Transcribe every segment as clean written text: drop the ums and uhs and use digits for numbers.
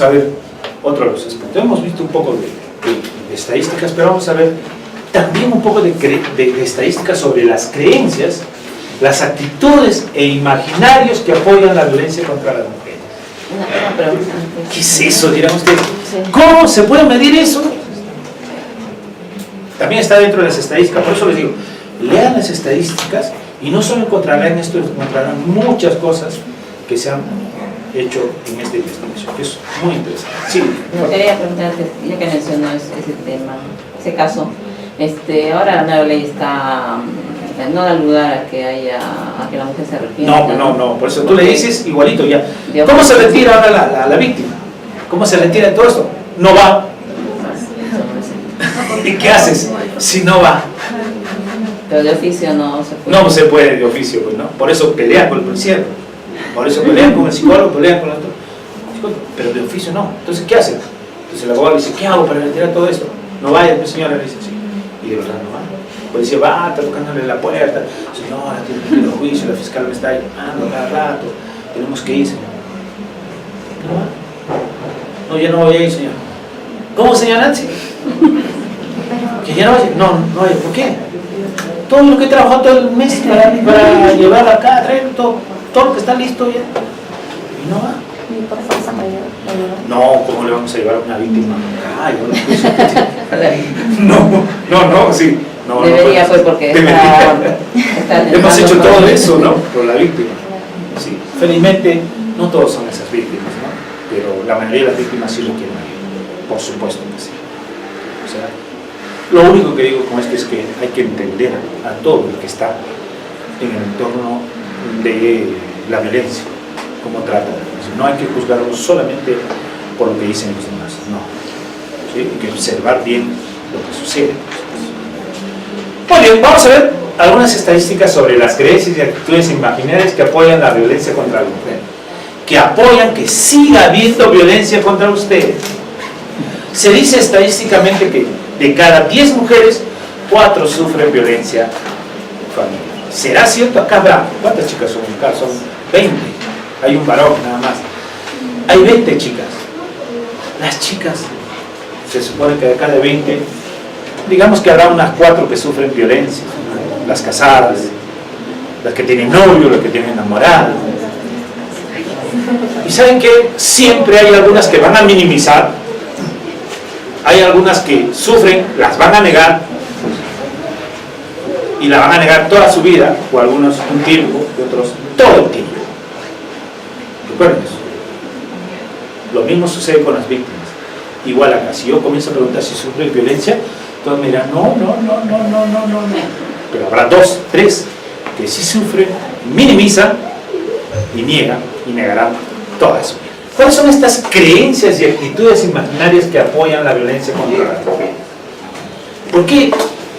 a ver otro de los aspectos. Hemos visto un poco de estadísticas, pero vamos a ver también un poco de estadísticas sobre las creencias, las actitudes e imaginarios que apoyan la violencia contra las mujeres. ¿Qué es eso, dirán ustedes? ¿Cómo se puede medir eso? También está dentro de las estadísticas, por eso les digo, lean las estadísticas y no solo encontrarán esto, encontrarán muchas cosas que se han hecho en esta investigación, que es muy interesante. Sí. Me quería preguntarte, ya que mencionó ese tema, ese caso, ahora la nueva ley está, no da lugar a que la mujer se arrepienta. No, por eso tú le dices igualito ya. ¿Cómo se retira ahora la víctima? ¿Cómo se retira de todo esto? No va. ¿Y qué haces si no va? Pero de oficio no se puede. No se puede de oficio, pues, ¿no? Por eso pelean con el policía, por eso pelean con el psicólogo, pelean con el otro. Pero de oficio no. Entonces, ¿qué hacen? Entonces el abogado dice, ¿qué hago para retirar todo esto? No vaya, pues señora, le dice así. Y de verdad no va. El policía va, está tocándole la puerta. Señora, tiene que ir al juicio, la fiscal me está llamando cada rato. Tenemos que ir, señor. No va. No, ya no voy a ir, señor. ¿Cómo, señora Nancy? Que ya no vaya. No vaya. ¿Por qué? Todo lo que he trabajado todo el mes para llevar acá, traer todo lo que está listo ya. Y no va. ¿Y por fuerza mayor? No, ¿cómo le vamos a llevar a una víctima? Ay, no, sí. No, debería, no, pues, porque está hemos hecho todo eso, ¿no? Por la víctima. Sí. Felizmente, no todos son esas víctimas, ¿no? Pero la mayoría de las víctimas sí requieren ayuda. Por supuesto que sí. O sea, lo único que digo con esto es que hay que entender a todo lo que está en el entorno de la violencia, cómo trata. No hay que juzgarlo solamente por lo que dicen los demás, no. ¿Sí? Hay que observar bien lo que sucede. Muy bien, vamos a ver algunas estadísticas sobre las creencias y actitudes imaginarias que apoyan la violencia contra la mujer, que apoyan que siga habiendo violencia contra ustedes. Se dice estadísticamente que de cada 10 mujeres, 4 sufren violencia familiar. ¿Será cierto? Acá habrá, ¿cuántas chicas son acá? Son 20. Hay un varón nada más. Hay 20 chicas. Las chicas, se supone que de cada 20, digamos que habrá unas 4 que sufren violencia. Las casadas, las que tienen novio, las que tienen enamorada. Y saben que siempre hay algunas que van a minimizar, hay algunas que sufren, las van a negar, y la van a negar toda su vida, o algunos un tiempo, y otros todo el tiempo. Recuerden eso. Lo mismo sucede con las víctimas. Igual acá, si yo comienzo a preguntar si sufren violencia, todos me dirán, no. Pero habrá 2, 3 que sí sufren, minimizan y niegan y negarán toda su vida. ¿Cuáles son estas creencias y actitudes imaginarias que apoyan la violencia contra la mujer? ¿Por qué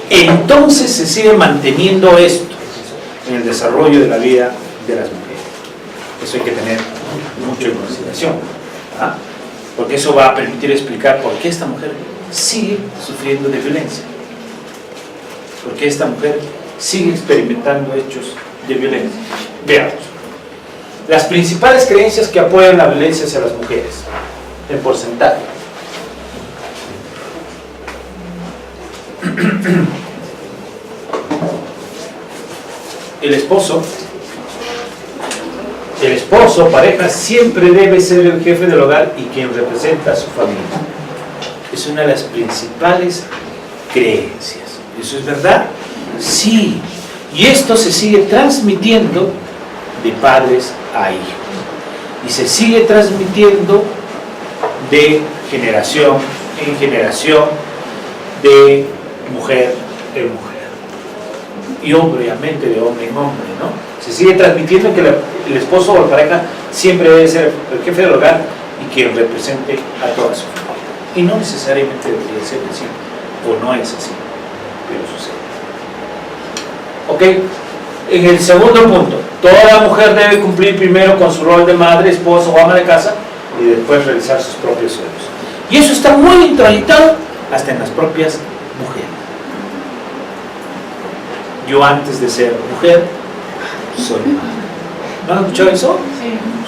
entonces se sigue manteniendo esto en el desarrollo de la vida de las mujeres? Eso hay que tener mucho en consideración, ¿ah? Porque eso va a permitir explicar por qué esta mujer sigue sufriendo de violencia, por qué esta mujer sigue experimentando hechos de violencia. Veamos las principales creencias que apoyan la violencia hacia las mujeres en porcentaje. El esposo, pareja, siempre debe ser el jefe del hogar y quien representa a su familia. Es una de las principales creencias. ¿Eso es verdad? Sí. Y esto se sigue transmitiendo de padres a hijos. Y se sigue transmitiendo de generación en generación, de mujer en mujer. Y obviamente de hombre en hombre, ¿no? Se sigue transmitiendo que el esposo o la pareja siempre debe ser el jefe del hogar y quien represente a toda su familia. Y no necesariamente debería ser así, o no es así, pero sucede. Ok, en el segundo punto, toda mujer debe cumplir primero con su rol de madre, esposa o ama de casa y después realizar sus propios sueños. Y eso está muy introyectado hasta en las propias mujeres. Yo antes de ser mujer, soy madre. ¿No han escuchado eso?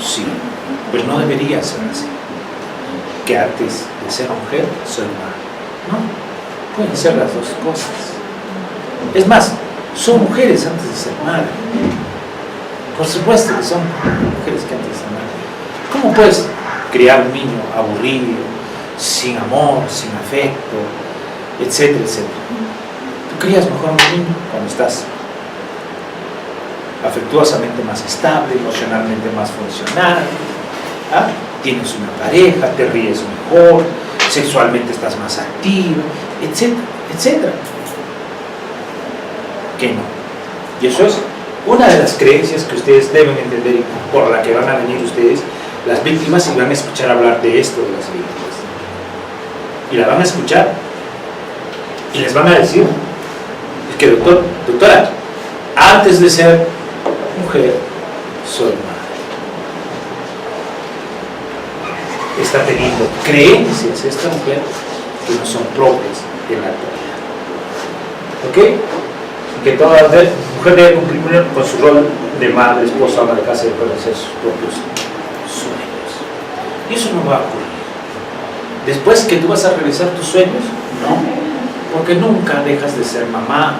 Sí. Pues no debería ser así. que antes de ser mujer soy madre. No, pueden ser las dos cosas. Es más, son mujeres antes de ser madre. Por supuesto que son mujeres que antes de ser madre. ¿Cómo puedes criar un niño aburrido, sin amor, sin afecto, etcétera, etcétera? Tú crías mejor a un niño cuando estás afectuosamente más estable, emocionalmente más funcional, ¿ah? Tienes una pareja, te ríes mejor, sexualmente estás más activo, etcétera, etcétera. Que no. Y eso es una de las creencias que ustedes deben entender y por la que van a venir ustedes, las víctimas, y van a escuchar hablar de esto de las víctimas. Y la van a escuchar y les van a decir, es que doctora, antes de ser mujer, soy madre. Está teniendo creencias esta mujer que no son propias en la actualidad. ¿Ok? Que toda mujer debe cumplir con su rol de madre, esposa, ama de casa y puede hacer sus propios sueños. Y eso no va a ocurrir. Después que tú vas a realizar tus sueños, no, porque nunca dejas de ser mamá,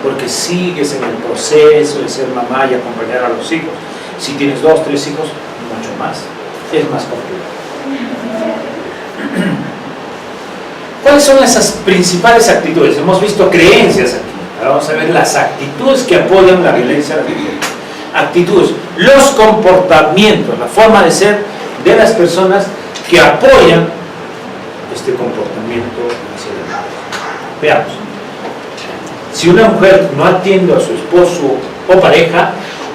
porque sigues en el proceso de ser mamá y acompañar a los hijos. Si tienes 2, 3 hijos, mucho más, es más complicado. ¿Cuáles son esas principales actitudes? Hemos visto creencias aquí. Ahora vamos a ver las actitudes que apoyan la violencia a la mujer. Actitudes, los comportamientos, la forma de ser de las personas que apoyan este comportamiento hacia la mujer. Veamos. Si una mujer no atiende a su esposo o pareja,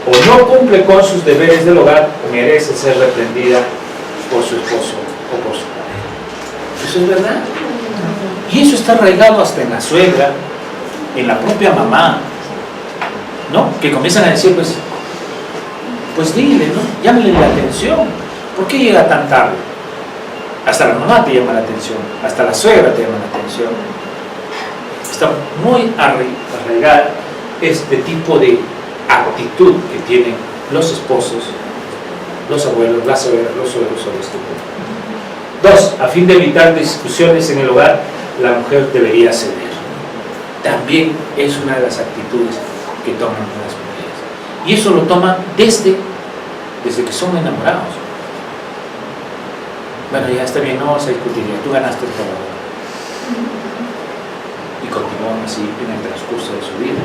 o no cumple con sus deberes del hogar, merece ser reprendida por su esposo o por su pareja. Eso es verdad. Y eso está arraigado hasta en la suegra, en la propia mamá, ¿no? Que comienzan a decir, pues dile, ¿no? Llámale la atención. ¿Por qué llega tan tarde? Hasta la mamá te llama la atención, hasta la suegra te llama la atención. Está muy arraigada este tipo de actitud que tienen los esposos, los abuelos, las suegras, los suegros sobre este punto. 2. A fin de evitar discusiones en el hogar, la mujer debería ceder. También es una de las actitudes que toman las mujeres. Y eso lo toman desde que son enamorados. Bueno, ya está bien, no vamos a discutir, ya tú ganaste el trabajo. Y continúan así en el transcurso de su vida.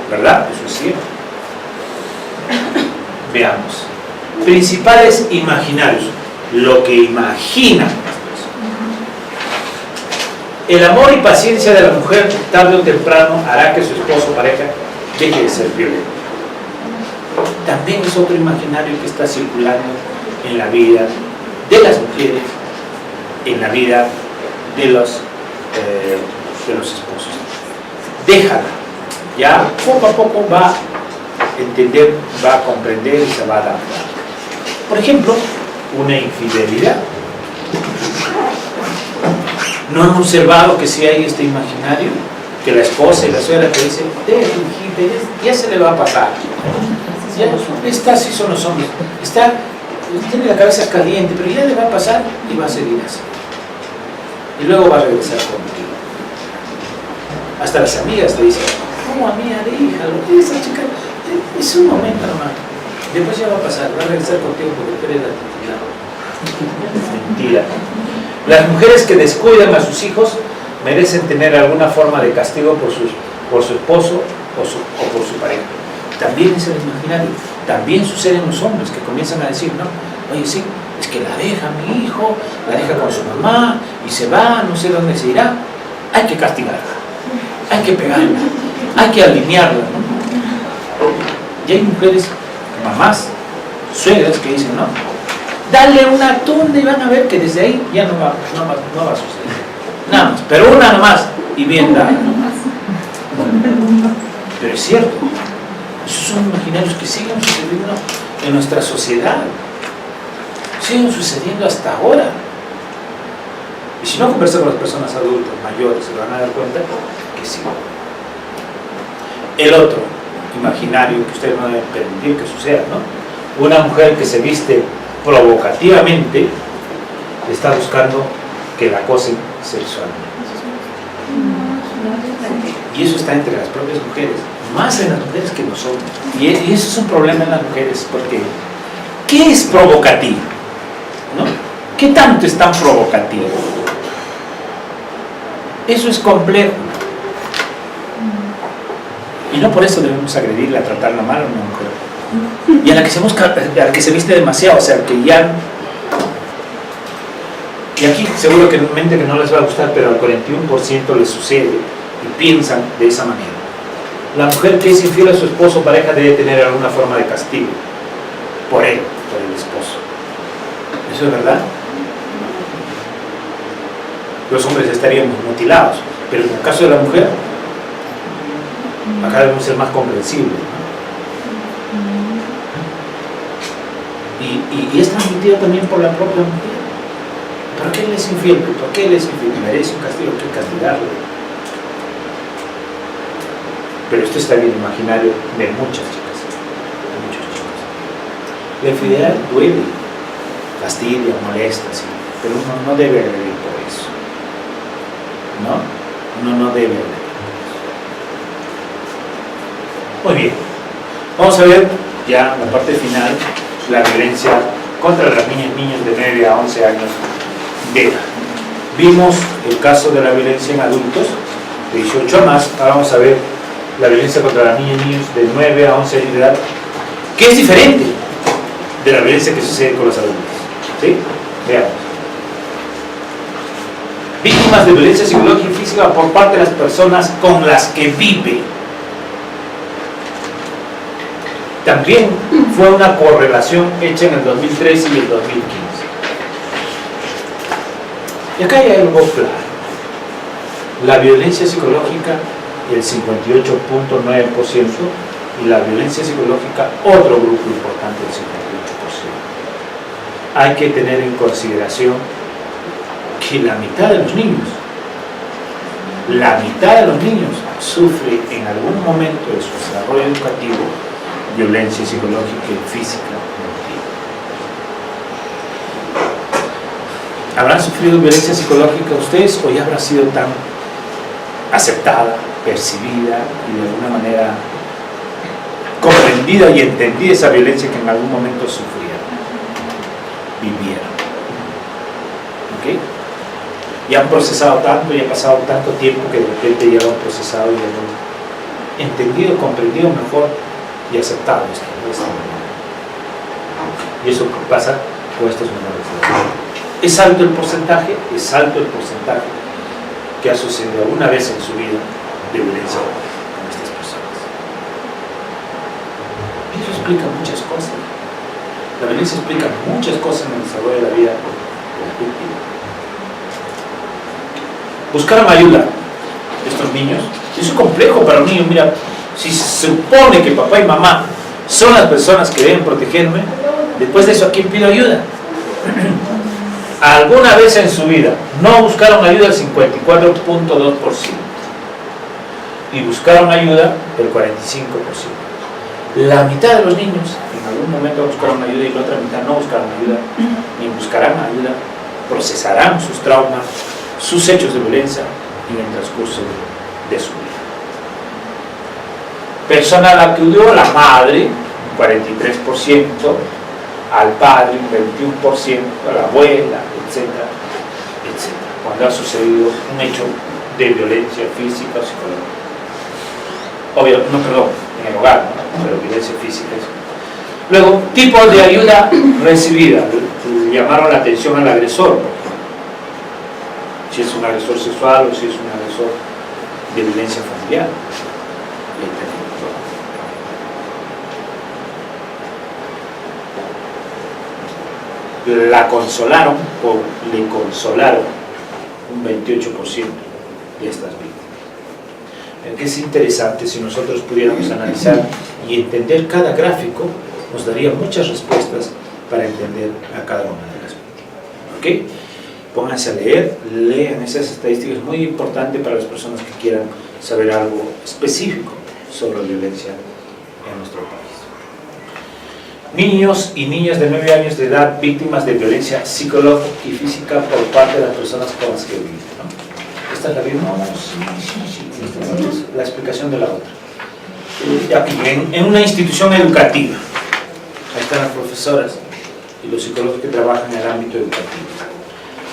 ¿Verdad? Eso es cierto. Veamos. Principales imaginarios. Lo que imaginan. El amor y paciencia de la mujer, tarde o temprano, hará que su esposo o pareja deje de ser violento. También es otro imaginario que está circulando en la vida de las mujeres, en la vida de los esposos. Déjala, ya poco a poco va a entender, va a comprender y se va a adaptar. Por ejemplo, una infidelidad. ¿No han observado que si hay este imaginario? Que la esposa y la suegra te dicen, ya se le va a pasar. Ya, así son los hombres. Tiene la cabeza caliente, pero ya le va a pasar y va a seguir así. Y luego va a regresar contigo. Hasta las amigas te dicen, no, amiga, déjalo, esa chica, es un momento nomás. Después ya va a pasar, va a regresar contigo porque tú eres la titular. Mentira. Las mujeres que descuidan a sus hijos merecen tener alguna forma de castigo por su esposo o por su pareja. También es el imaginario. También sucede en los hombres que comienzan a decir, no, oye, sí, es que la deja mi hijo, la deja con su mamá y se va, no sé dónde se irá. Hay que castigarla, hay que pegarla, hay que alinearla, ¿no? Y hay mujeres, mamás, suegras que dicen, no, dale una tunda y van a ver que desde ahí ya no va a suceder. Nada más, pero una nomás y bien dada. Pero es cierto, esos son imaginarios que siguen sucediendo en nuestra sociedad. Siguen sucediendo hasta ahora. Y si no conversan con las personas adultas, mayores, se van a dar cuenta que sí. El otro imaginario que ustedes no deben permitir que suceda, ¿no? Una mujer que se viste provocativamente está buscando que la acosen sexualmente. Y eso está entre las propias mujeres, más en las mujeres que los hombres. Y eso es un problema en las mujeres, porque ¿qué es provocativo? ¿No? ¿Qué tanto es tan provocativo? Eso es complejo. Y no por eso debemos agredirla, tratarla mal a una mujer. Y a la que se viste demasiado, o sea, que ya... Y aquí seguramente que no les va a gustar, pero al 41% les sucede y piensan de esa manera. La mujer que es infiel a su esposo o pareja debe tener alguna forma de castigo por él, por el esposo. ¿Eso es verdad? Los hombres estaríamos mutilados, pero en el caso de la mujer, acá debemos ser más comprensivos, ¿no? Y es transmitido también por la propia mujer. ¿Por qué él es infiel? ¿Por qué él es infiel? Merece un castigo, hay que castigarlo. Pero esto está en el imaginario de muchas chicas, de muchos chicos. La infidelidad duele, fastidia, molesta, sí, pero uno no debe agredir por eso. ¿No? Uno no debe agredir por eso. Muy bien. Vamos a ver ya la parte final, la violencia contra las niñas y niños de 9 a 11 años de edad. Vimos el caso de la violencia en adultos, de 18 a más. Ahora vamos a ver la violencia contra las niñas y niños de 9 a 11 años de edad, que es diferente de la violencia que sucede con los adultos. ¿Sí? Veamos. Víctimas de violencia psicológica y física por parte de las personas con las que vive. También fue una correlación hecha en el 2013 y el 2015. Y acá hay algo claro. La violencia psicológica, el 58.9%, y la violencia psicológica, otro grupo importante, el 58%. Hay que tener en consideración que la mitad de los niños sufre en algún momento de su desarrollo educativo violencia psicológica y física. ¿Habrán sufrido violencia psicológica ustedes o ya habrá sido tan aceptada, percibida y de alguna manera comprendida y entendida esa violencia que en algún momento sufrieron, vivieron? ¿Ok? Y han procesado tanto y ha pasado tanto tiempo que de repente ya lo han procesado y ya lo han entendido, comprendido mejor y aceptado esto de esta manera. Y eso pasa con estos menores de edad. Es alto el porcentaje que ha sucedido alguna vez en su vida de violencia con estas personas. Eso explica muchas cosas. La violencia explica muchas cosas en el desarrollo de la vida de la víctima. Buscaron ayuda de estos niños. Eso es complejo para un niño. Mira, si se supone que papá y mamá son las personas que deben protegerme, después de eso, ¿a quién pido ayuda? Alguna vez en su vida no buscaron ayuda el 54.2% y buscaron ayuda el 45%. La mitad de los niños en algún momento buscaron ayuda y la otra mitad no buscaron ayuda, ni buscarán ayuda, procesarán sus traumas, sus hechos de violencia en el transcurso de su vida. Persona a la que acudió la madre, 43%, al padre, un 21%, a la abuela, etcétera, etcétera, cuando ha sucedido un hecho de violencia física o psicológica. En el hogar, ¿no? Pero violencia física. Luego, tipos de ayuda recibida. Llamaron la atención al agresor, si es un agresor sexual o si es un agresor de violencia familiar. La consolaron o le consolaron un 28% de estas víctimas. Que es interesante, si nosotros pudiéramos analizar y entender cada gráfico, nos daría muchas respuestas para entender a cada una de las víctimas. ¿Ok? Pónganse a leer, lean esas estadísticas, muy importante para las personas que quieran saber algo específico sobre la violencia en nuestro país. Niños y niñas de 9 años de edad víctimas de violencia psicológica y física por parte de las personas con las que viven, ¿no? ¿Esta es la vimos? Sí. La explicación de la otra. Aquí, en una institución educativa, ahí están las profesoras y los psicólogos que trabajan en el ámbito educativo.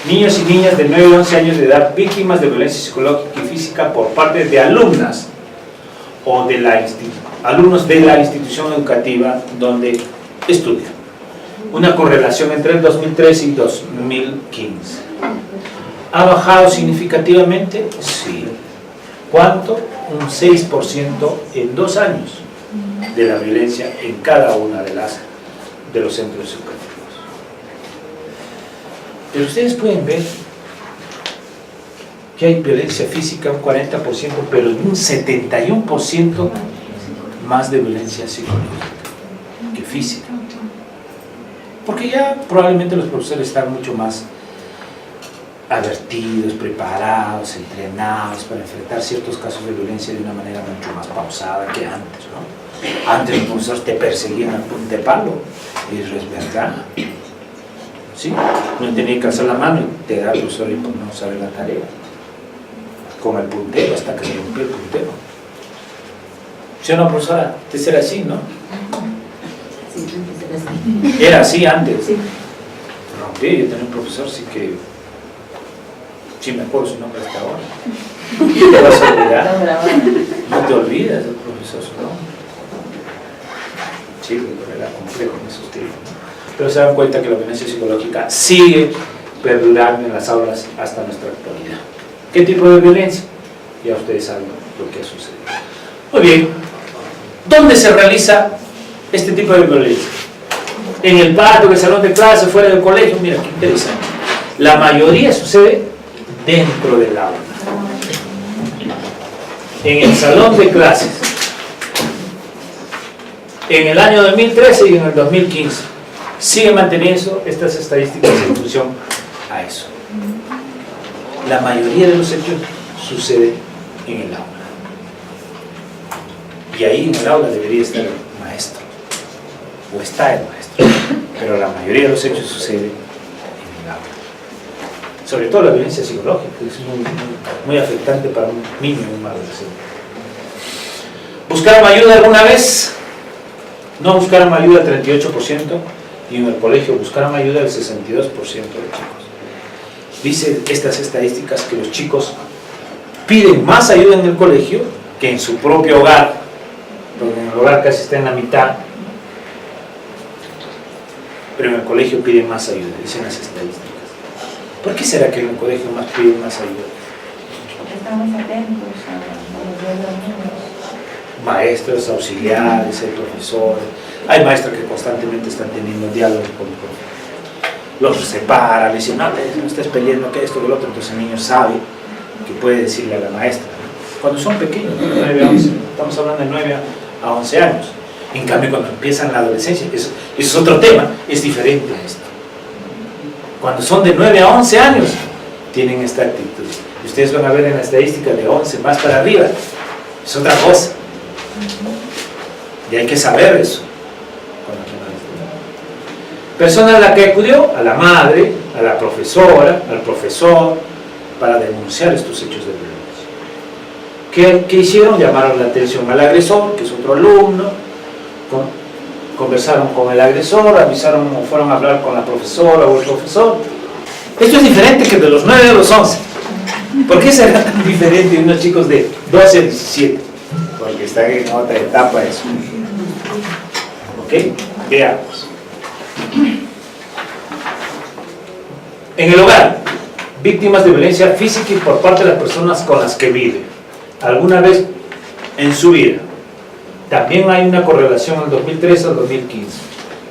Niños y niñas de 9 a 11 años de edad víctimas de violencia psicológica y física por parte de alumnas o de alumnos de la institución educativa donde estudian. Una correlación entre el 2013 y 2015. ¿Ha bajado significativamente? Sí. ¿Cuánto? Un 6% en 2 años de la violencia en cada una de los centros educativos. Pero ustedes pueden ver que hay violencia física un 40%, pero un 71% más de violencia psicológica que física. Porque ya probablemente los profesores están mucho más advertidos, preparados, entrenados para enfrentar ciertos casos de violencia de una manera mucho más pausada que antes, ¿no? Antes los profesores te perseguían al punte palo, y eso es verdad. ¿Sí? No tenía que alzar la mano y te da el profesor y por no saber la tarea. Con el puntero, hasta que se rompió el puntero. ¿Sí o no, profesora? Antes era así, ¿no? Sí, antes era así. Era así antes. Sí. Rompí, yo tenía un profesor, sí que... Sí me acuerdo su nombre hasta ahora. ¿Te vas a olvidar? No te olvidas del profesor su nombre. Sí, pero era complejo en esos tiempos, ¿no? Pero se dan cuenta que la violencia psicológica sigue perdurando en las aulas hasta nuestra actualidad. ¿Qué tipo de violencia? Ya ustedes saben lo que ha sucedido. Muy bien. ¿Dónde se realiza este tipo de violencia? En el patio, en el salón de clase, fuera del colegio. Mira, qué interesante. La mayoría sucede dentro del aula. En el salón de clases. En el año 2013 y en el 2015. Sigue manteniendo estas estadísticas en función a eso. La mayoría de los hechos sucede en el aula. Y ahí en el aula debería estar el maestro. O está el maestro. Pero la mayoría de los hechos sucede en el aula. Sobre todo la violencia psicológica, que es muy afectante para un niño y un adolescente. ¿Buscaron ayuda alguna vez? No buscaron ayuda el 38%. Y en el colegio buscaron ayuda el 62% de chicos. Dicen estas estadísticas que los chicos piden más ayuda en el colegio que en su propio hogar, porque en el hogar casi está en la mitad, pero en el colegio piden más ayuda, dicen las estadísticas. ¿Por qué será que en el colegio más piden más ayuda? Estamos atentos a los niños. Maestros, auxiliares, hay profesores, hay maestros que constantemente están teniendo diálogos con el profesor. Los separa, le dicen, no estés peleando que esto, que lo otro, entonces el niño sabe que puede decirle a la maestra. Cuando son pequeños, de 9 a 11, estamos hablando de 9 a 11 años. En cambio, cuando empiezan la adolescencia, eso es otro tema, es diferente a esto. Cuando son de 9 a 11 años, tienen esta actitud. Y ustedes van a ver en la estadística de 11 más para arriba, es otra cosa. Y hay que saber eso. Persona a la que acudió, a la madre, a la profesora, al profesor, para denunciar estos hechos de violencia. ¿Qué hicieron? Llamaron la atención al agresor, que es otro alumno, conversaron con el agresor, avisaron o fueron a hablar con la profesora o el profesor. Esto es diferente que de los 9 a los 11. ¿Por qué será tan diferente de unos chicos de 12 a 17? Porque están en otra etapa eso. ¿Ok? Veamos. En el hogar, víctimas de violencia física y por parte de las personas con las que viven. Alguna vez en su vida. También hay una correlación del 2013 al 2015.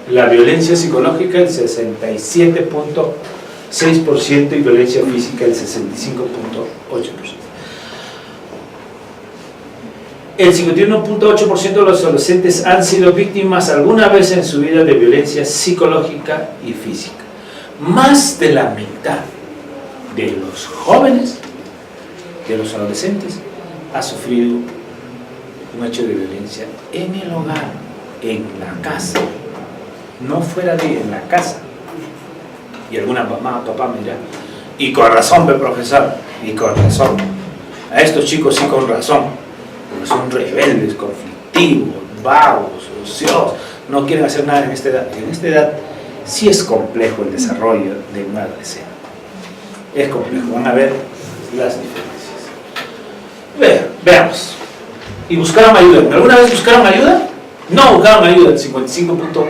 La violencia psicológica el 67.6% y violencia física el 65.8%. El 51.8% de los adolescentes han sido víctimas alguna vez en su vida de violencia psicológica y física. Más de la mitad de los jóvenes, de los adolescentes, ha sufrido un hecho de violencia en el hogar, en la casa. no fuera de en la casa. Y alguna mamá, papá me dirá, y con razón, profesor, y con razón. A estos chicos sí con razón, porque son rebeldes, conflictivos, vagos, ociosos, no quieren hacer nada en esta edad. En esta edad sí es complejo el desarrollo de un adolescente. Es complejo, van a ver las diferencias. Veamos. ¿Y buscaron ayuda? ¿Alguna vez buscaron ayuda? No buscaron ayuda, el 55.3%.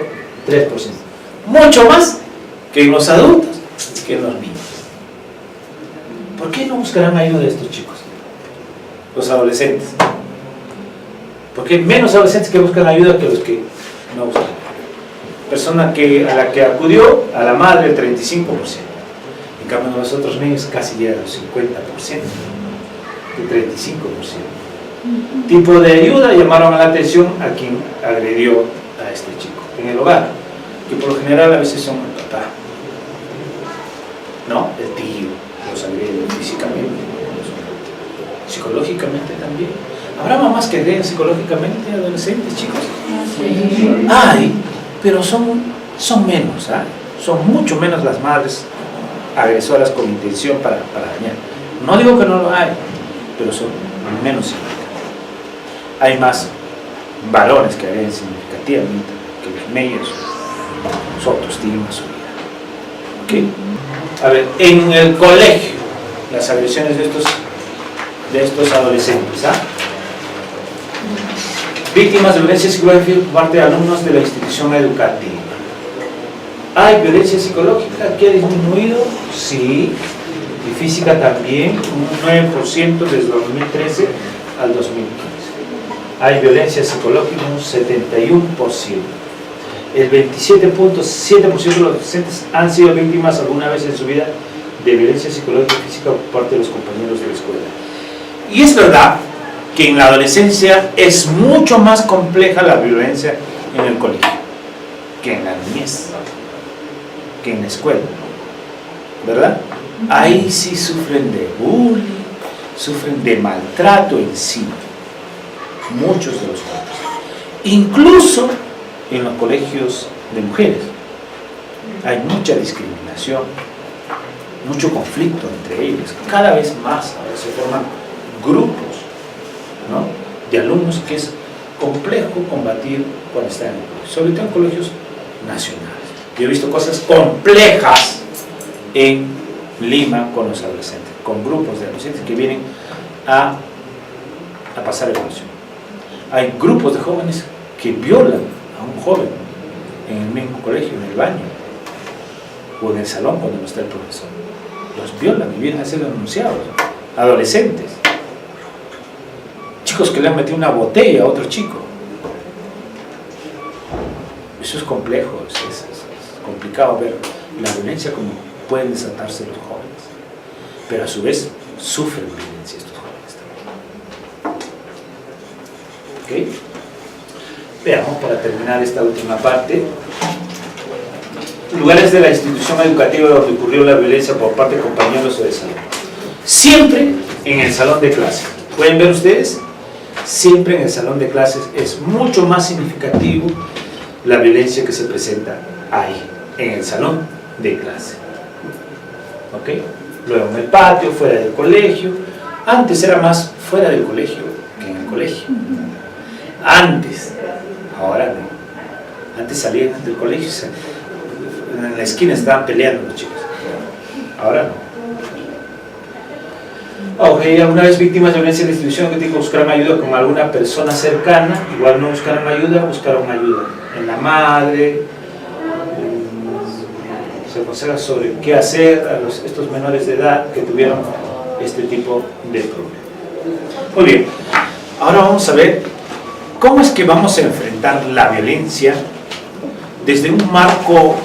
Mucho más que en los adultos, que en los niños. ¿Por qué no buscarán ayuda estos chicos? Los adolescentes. ¿Por qué menos adolescentes que buscan ayuda que los que no buscan ayuda? Persona a la que acudió, a la madre, el 35%. En cambio, los otros niños casi llegan al 50%, el 35%. Tipo de ayuda llamaron la atención a quien agredió a este chico en el hogar, que por lo general a veces son el papá, ¿no? El tío los agrede físicamente, psicológicamente también. ¿Habrá mamás que agreden psicológicamente a adolescentes, chicos? Sí. Hay, pero son menos, ¿eh? Son mucho menos las madres agresoras con intención para dañar. No digo que no lo hay, pero son menos significativas. Hay más varones que agreden significativamente que los medios, su autoestima, su vida. ¿Ok? A ver, en el colegio, las agresiones de estos adolescentes, ¿ah? Víctimas de violencia psicológica por parte de alumnos de la institución educativa. ¿Hay violencia psicológica que ha disminuido? Sí. Y física también, un 9% desde 2013 al 2015. Hay violencia psicológica, un 71%. El 27.7% de los adolescentes han sido víctimas alguna vez en su vida de violencia psicológica y física por parte de los compañeros de la escuela. Y es verdad que en la adolescencia es mucho más compleja la violencia en el colegio que en la niñez, que en la escuela, ¿verdad? Ahí sí sufren de bullying, sufren de maltrato en sí, muchos de los casos. Incluso en los colegios de mujeres hay mucha discriminación, mucho conflicto entre ellas, cada vez más. Ahora se forman grupos, ¿no?, de alumnos que es complejo combatir cuando están en el colegio, sobre todo en colegios nacionales. Yo he visto cosas complejas en Lima con los adolescentes, con grupos de adolescentes que vienen a pasar evaluación. Hay grupos de jóvenes que violan a un joven en el mismo colegio, en el baño o en el salón cuando no está el profesor. Los violan y vienen a ser denunciados. Adolescentes, chicos que le han metido una botella a otro chico. Eso es complejo, es complicado ver la violencia como pueden desatarse los jóvenes, pero a su vez sufren violencia estos jóvenes también. ¿Ok? Veamos, para terminar esta última parte, lugares de la institución educativa donde ocurrió la violencia por parte de compañeros o de salón. Siempre en el salón de clases. ¿Pueden ver ustedes? Siempre en el salón de clases es mucho más significativo la violencia que se presenta ahí, en el salón de clase. ¿Ok? Luego en el patio, fuera del colegio. Antes era más fuera del colegio que en el colegio. Antes. Ahora no. Antes salían del colegio, en la esquina estaban peleando los chicos. Ahora no. Ok, alguna vez víctimas de violencia en la institución que tienen que buscar ayuda con alguna persona cercana, igual no buscaron ayuda en la madre. Se aconseja sobre qué hacer a estos menores de edad que tuvieron este tipo de problemas. Muy bien, ahora vamos a ver cómo es que vamos a enfrentar la violencia desde un marco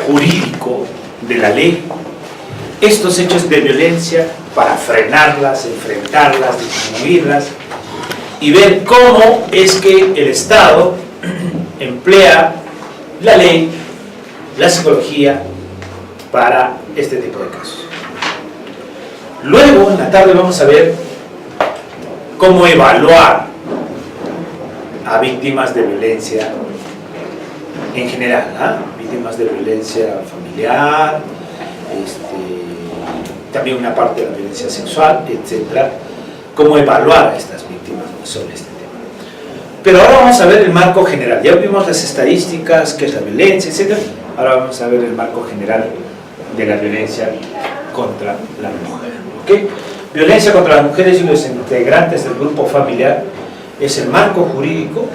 jurídico de la ley, estos hechos de violencia para frenarlas, enfrentarlas, disminuirlas y ver cómo es que el Estado emplea la ley, la psicología para este tipo de casos. Luego en la tarde vamos a ver cómo evaluar a víctimas de violencia en general, ¿eh? víctimas de violencia familiar, también una parte de la violencia sexual, etc. Cómo evaluar a estas víctimas sobre este tema. Pero ahora vamos a ver el marco general. Ya vimos las estadísticas, qué es la violencia, etc. Ahora vamos a ver el marco general de la violencia contra la mujer. ¿Okay? Violencia contra las mujeres y los integrantes del grupo familiar es el marco jurídico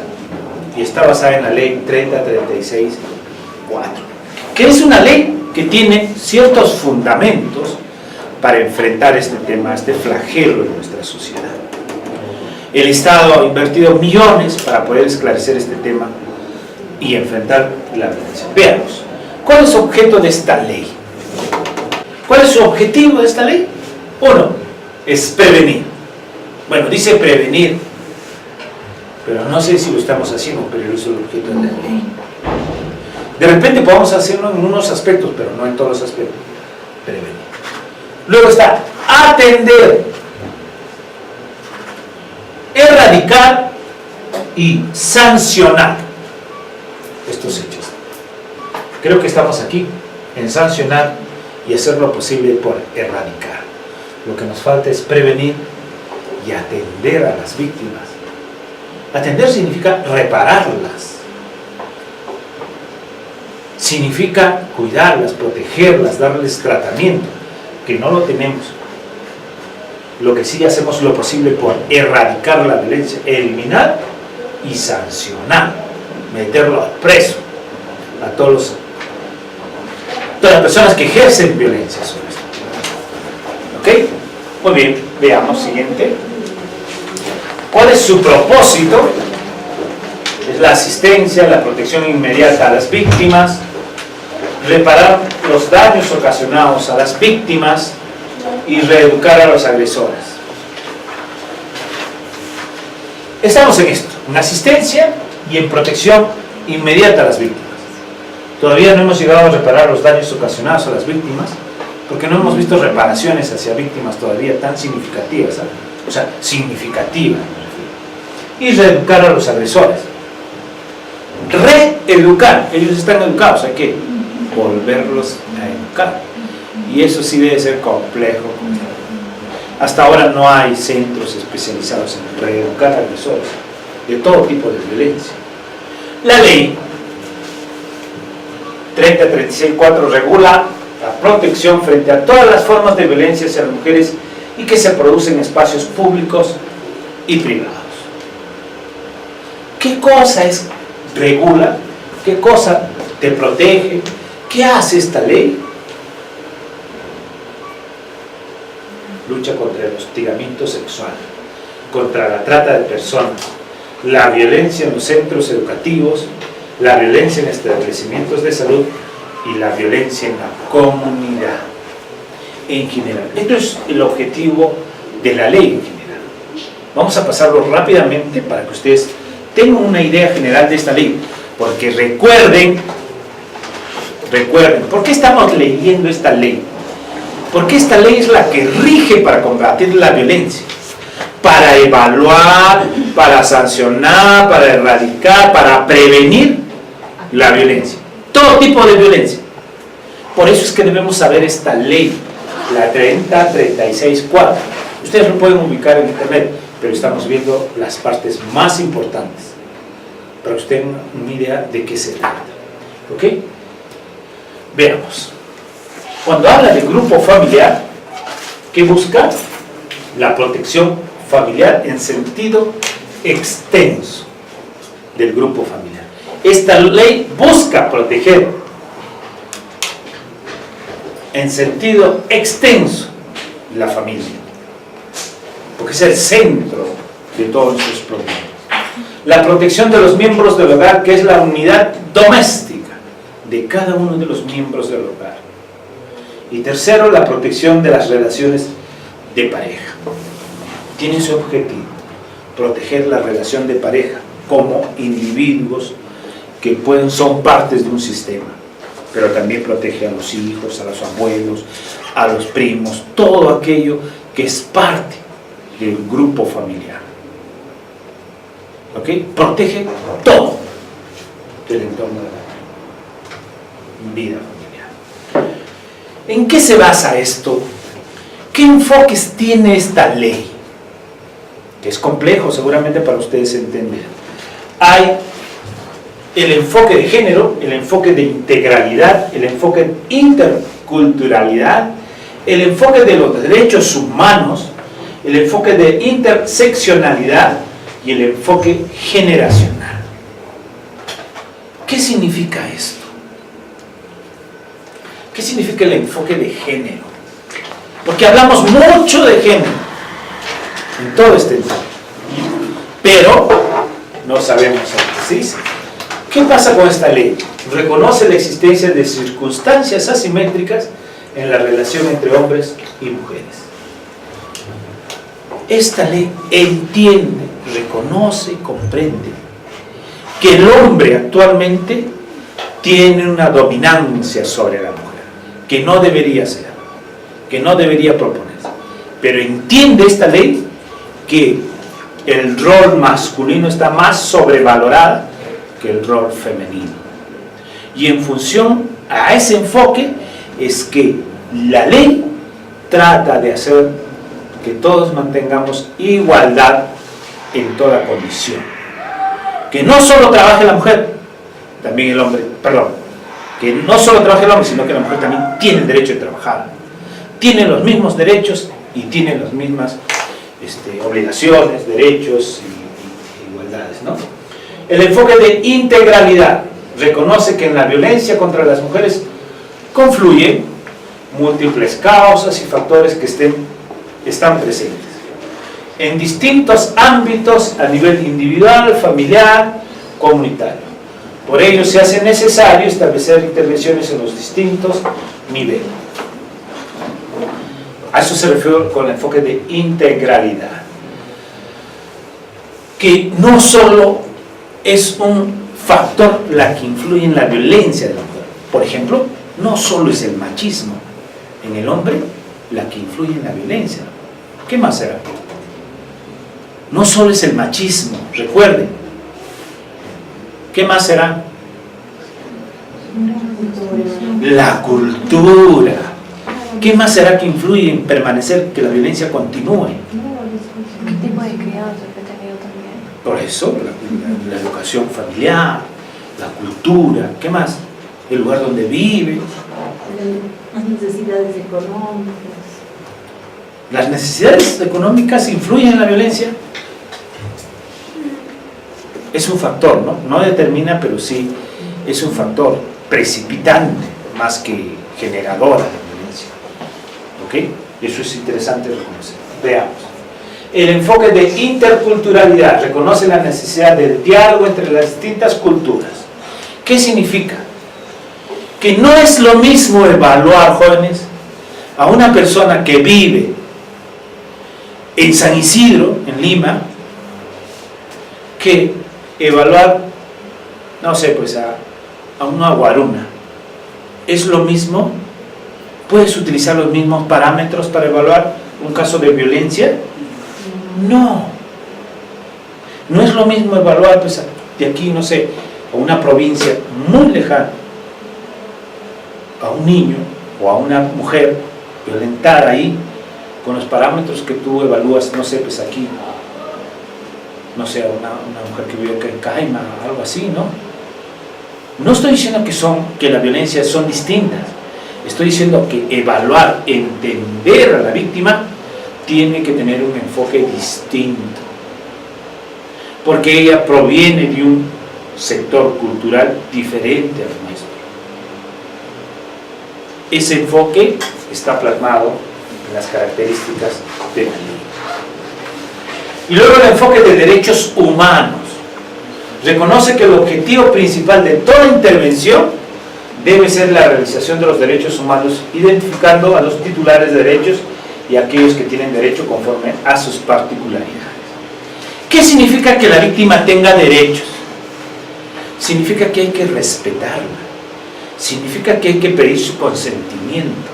y está basada en la ley 3036-4, que es una ley que tiene ciertos fundamentos para enfrentar este tema, este flagelo en nuestra sociedad. El Estado ha invertido millones para poder esclarecer este tema y enfrentar la violencia. Veamos, ¿cuál es el objeto de esta ley? ¿Cuál es su objetivo de esta ley? Uno, es prevenir. Bueno, dice prevenir, pero no sé si lo estamos haciendo, pero eso es el objeto de la ley. De repente podemos hacerlo en unos aspectos, pero no en todos los aspectos. Prevenir. Luego está atender, erradicar y sancionar estos hechos. Creo que estamos aquí en sancionar y hacer lo posible por erradicar. Lo que nos falta es prevenir y atender a las víctimas. Atender significa repararlas. Significa cuidarlas, protegerlas, darles tratamiento, que no lo tenemos. Lo que sí hacemos lo posible por erradicar la violencia, eliminar y sancionar, meterlo al preso a todas las personas que ejercen violencia sobre esto. ¿Ok? Muy bien, veamos, siguiente. ¿Cuál es su propósito? Es la asistencia, la protección inmediata a las víctimas, reparar los daños ocasionados a las víctimas y reeducar a los agresores. Estamos en esto, en asistencia y en protección inmediata a las víctimas. Todavía no hemos llegado a reparar los daños ocasionados a las víctimas, porque no hemos visto reparaciones hacia víctimas todavía tan significativas, ¿sabes? O sea, significativas. Y reeducar a los agresores. Reeducar, ellos están educados, hay que volverlos a educar. Y eso sí debe ser complejo. Hasta ahora no hay centros especializados en reeducar a agresores de todo tipo de violencia. La ley 3036-4 regula la protección frente a todas las formas de violencia hacia las mujeres y que se producen en espacios públicos y privados. ¿Qué cosa es regula? ¿Qué cosa te protege? ¿Qué hace esta ley? Lucha contra el hostigamiento sexual, contra la trata de personas, la violencia en los centros educativos, la violencia en establecimientos de salud y la violencia en la comunidad en general. Esto es el objetivo de la ley en general. Vamos a pasarlo rápidamente para que ustedes tengan una idea general de esta ley, porque recuerden, ¿por qué estamos leyendo esta ley? Porque esta ley es la que rige para combatir la violencia, para evaluar, para sancionar, para erradicar, para prevenir la violencia, todo tipo de violencia. Por eso es que debemos saber esta ley, la 3036-4. Ustedes lo pueden ubicar en internet, pero estamos viendo las partes más importantes para que ustedes tengan una idea de qué se trata. ¿Ok? Veamos. Cuando habla de grupo familiar, ¿qué busca? La protección familiar en sentido extenso del grupo familiar. Esta ley busca proteger en sentido extenso la familia, porque es el centro de todos nuestros problemas. La protección de los miembros del hogar, que es la unidad doméstica de cada uno de los miembros del hogar. Y tercero, la protección de las relaciones de pareja. Tiene su objetivo, proteger la relación de pareja como individuos que son partes de un sistema, pero también protege a los hijos, a los abuelos, a los primos, todo aquello que es parte del grupo familiar. ¿Ok? Protege todo del entorno de la vida familiar. ¿En qué se basa esto? ¿Qué enfoques tiene esta ley? Que es complejo seguramente para ustedes entender. Hay el enfoque de género, el enfoque de integralidad, el enfoque de interculturalidad, el enfoque de los derechos humanos, el enfoque de interseccionalidad y el enfoque generacional. ¿Qué significa esto? ¿Qué significa el enfoque de género? Porque hablamos mucho de género en todo este entorno, pero no sabemos a qué se dice. ¿Qué pasa con esta ley? Reconoce la existencia de circunstancias asimétricas en la relación entre hombres y mujeres. Esta ley entiende, reconoce y comprende que el hombre actualmente tiene una dominancia sobre la mujer, que no debería ser, que no debería proponerse. Pero entiende esta ley que el rol masculino está más sobrevalorado que el rol femenino. Y en función a ese enfoque es que la ley trata de hacer que todos mantengamos igualdad en toda condición. Que no solo trabaje la mujer, también el hombre, que no solo trabaje el hombre, sino que la mujer también tiene el derecho de trabajar. Tiene los mismos derechos y tiene las mismas obligaciones, derechos y igualdades, ¿no? El enfoque de integralidad reconoce que en la violencia contra las mujeres confluyen múltiples causas y factores que están presentes en distintos ámbitos a nivel individual, familiar, comunitario. Por ello se hace necesario establecer intervenciones en los distintos niveles. A eso se refiere con el enfoque de integralidad, que no solo es un factor la que influye en la violencia de la mujer. Por ejemplo, no solo es el machismo en el hombre la que influye en la violencia. ¿Qué más será? No solo es el machismo, recuerden. ¿Qué más será? La cultura. ¿Qué más será que influye en permanecer, que la violencia continúe? ¿Qué tipo de crianza que he tenido también? Por eso, la educación familiar, la cultura, ¿qué más? El lugar donde vive. Las necesidades económicas. ¿Las necesidades económicas influyen en la violencia? Es un factor, ¿no? No determina, pero sí es un factor precipitante más que generador de violencia. ¿Ok? Eso es interesante reconocer. Veamos. El enfoque de interculturalidad reconoce la necesidad del diálogo entre las distintas culturas. ¿Qué significa? Que no es lo mismo evaluar, jóvenes, a una persona que vive en San Isidro, en Lima, que evaluar, no sé, pues a una guaruna. ¿Es lo mismo? ¿Puedes utilizar los mismos parámetros para evaluar un caso de violencia? No. No es lo mismo evaluar pues, de aquí, no sé, a una provincia muy lejana, a un niño o a una mujer violentada ahí, con los parámetros que tú evalúas, no sé, pues aquí, no sé, a una mujer que vive en Caima, algo así, ¿no? No estoy diciendo que la violencia son distintas. Estoy diciendo que evaluar, entender a la víctima, tiene que tener un enfoque distinto. Porque ella proviene de un sector cultural diferente al nuestro. Ese enfoque está plasmado en las características de la ley. Y luego el enfoque de derechos humanos. Reconoce que el objetivo principal de toda intervención debe ser la realización de los derechos humanos, identificando a los titulares de derechos y a aquellos que tienen derecho conforme a sus particularidades. ¿Qué significa que la víctima tenga derechos? Significa que hay que respetarla, significa que hay que pedir su consentimiento,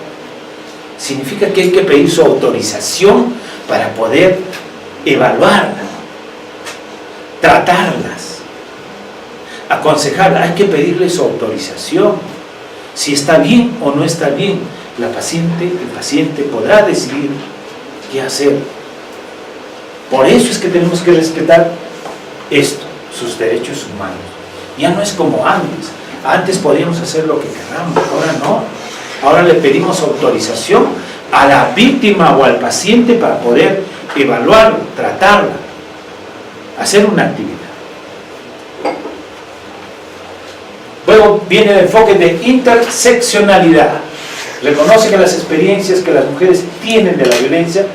significa que hay que pedir su autorización para poder evaluarla, tratarlas, aconsejarla. Hay que pedirle su autorización, Si está bien o no está bien, el paciente podrá decidir qué hacer. Por eso es que tenemos que respetar esto, sus derechos humanos. Ya no es como antes. Antes podíamos hacer lo que queramos, ahora no. Ahora le pedimos autorización a la víctima o al paciente para poder evaluarlo, tratarla, hacer una actividad. Luego viene el enfoque de interseccionalidad. Reconoce que las experiencias que las mujeres tienen de la violencia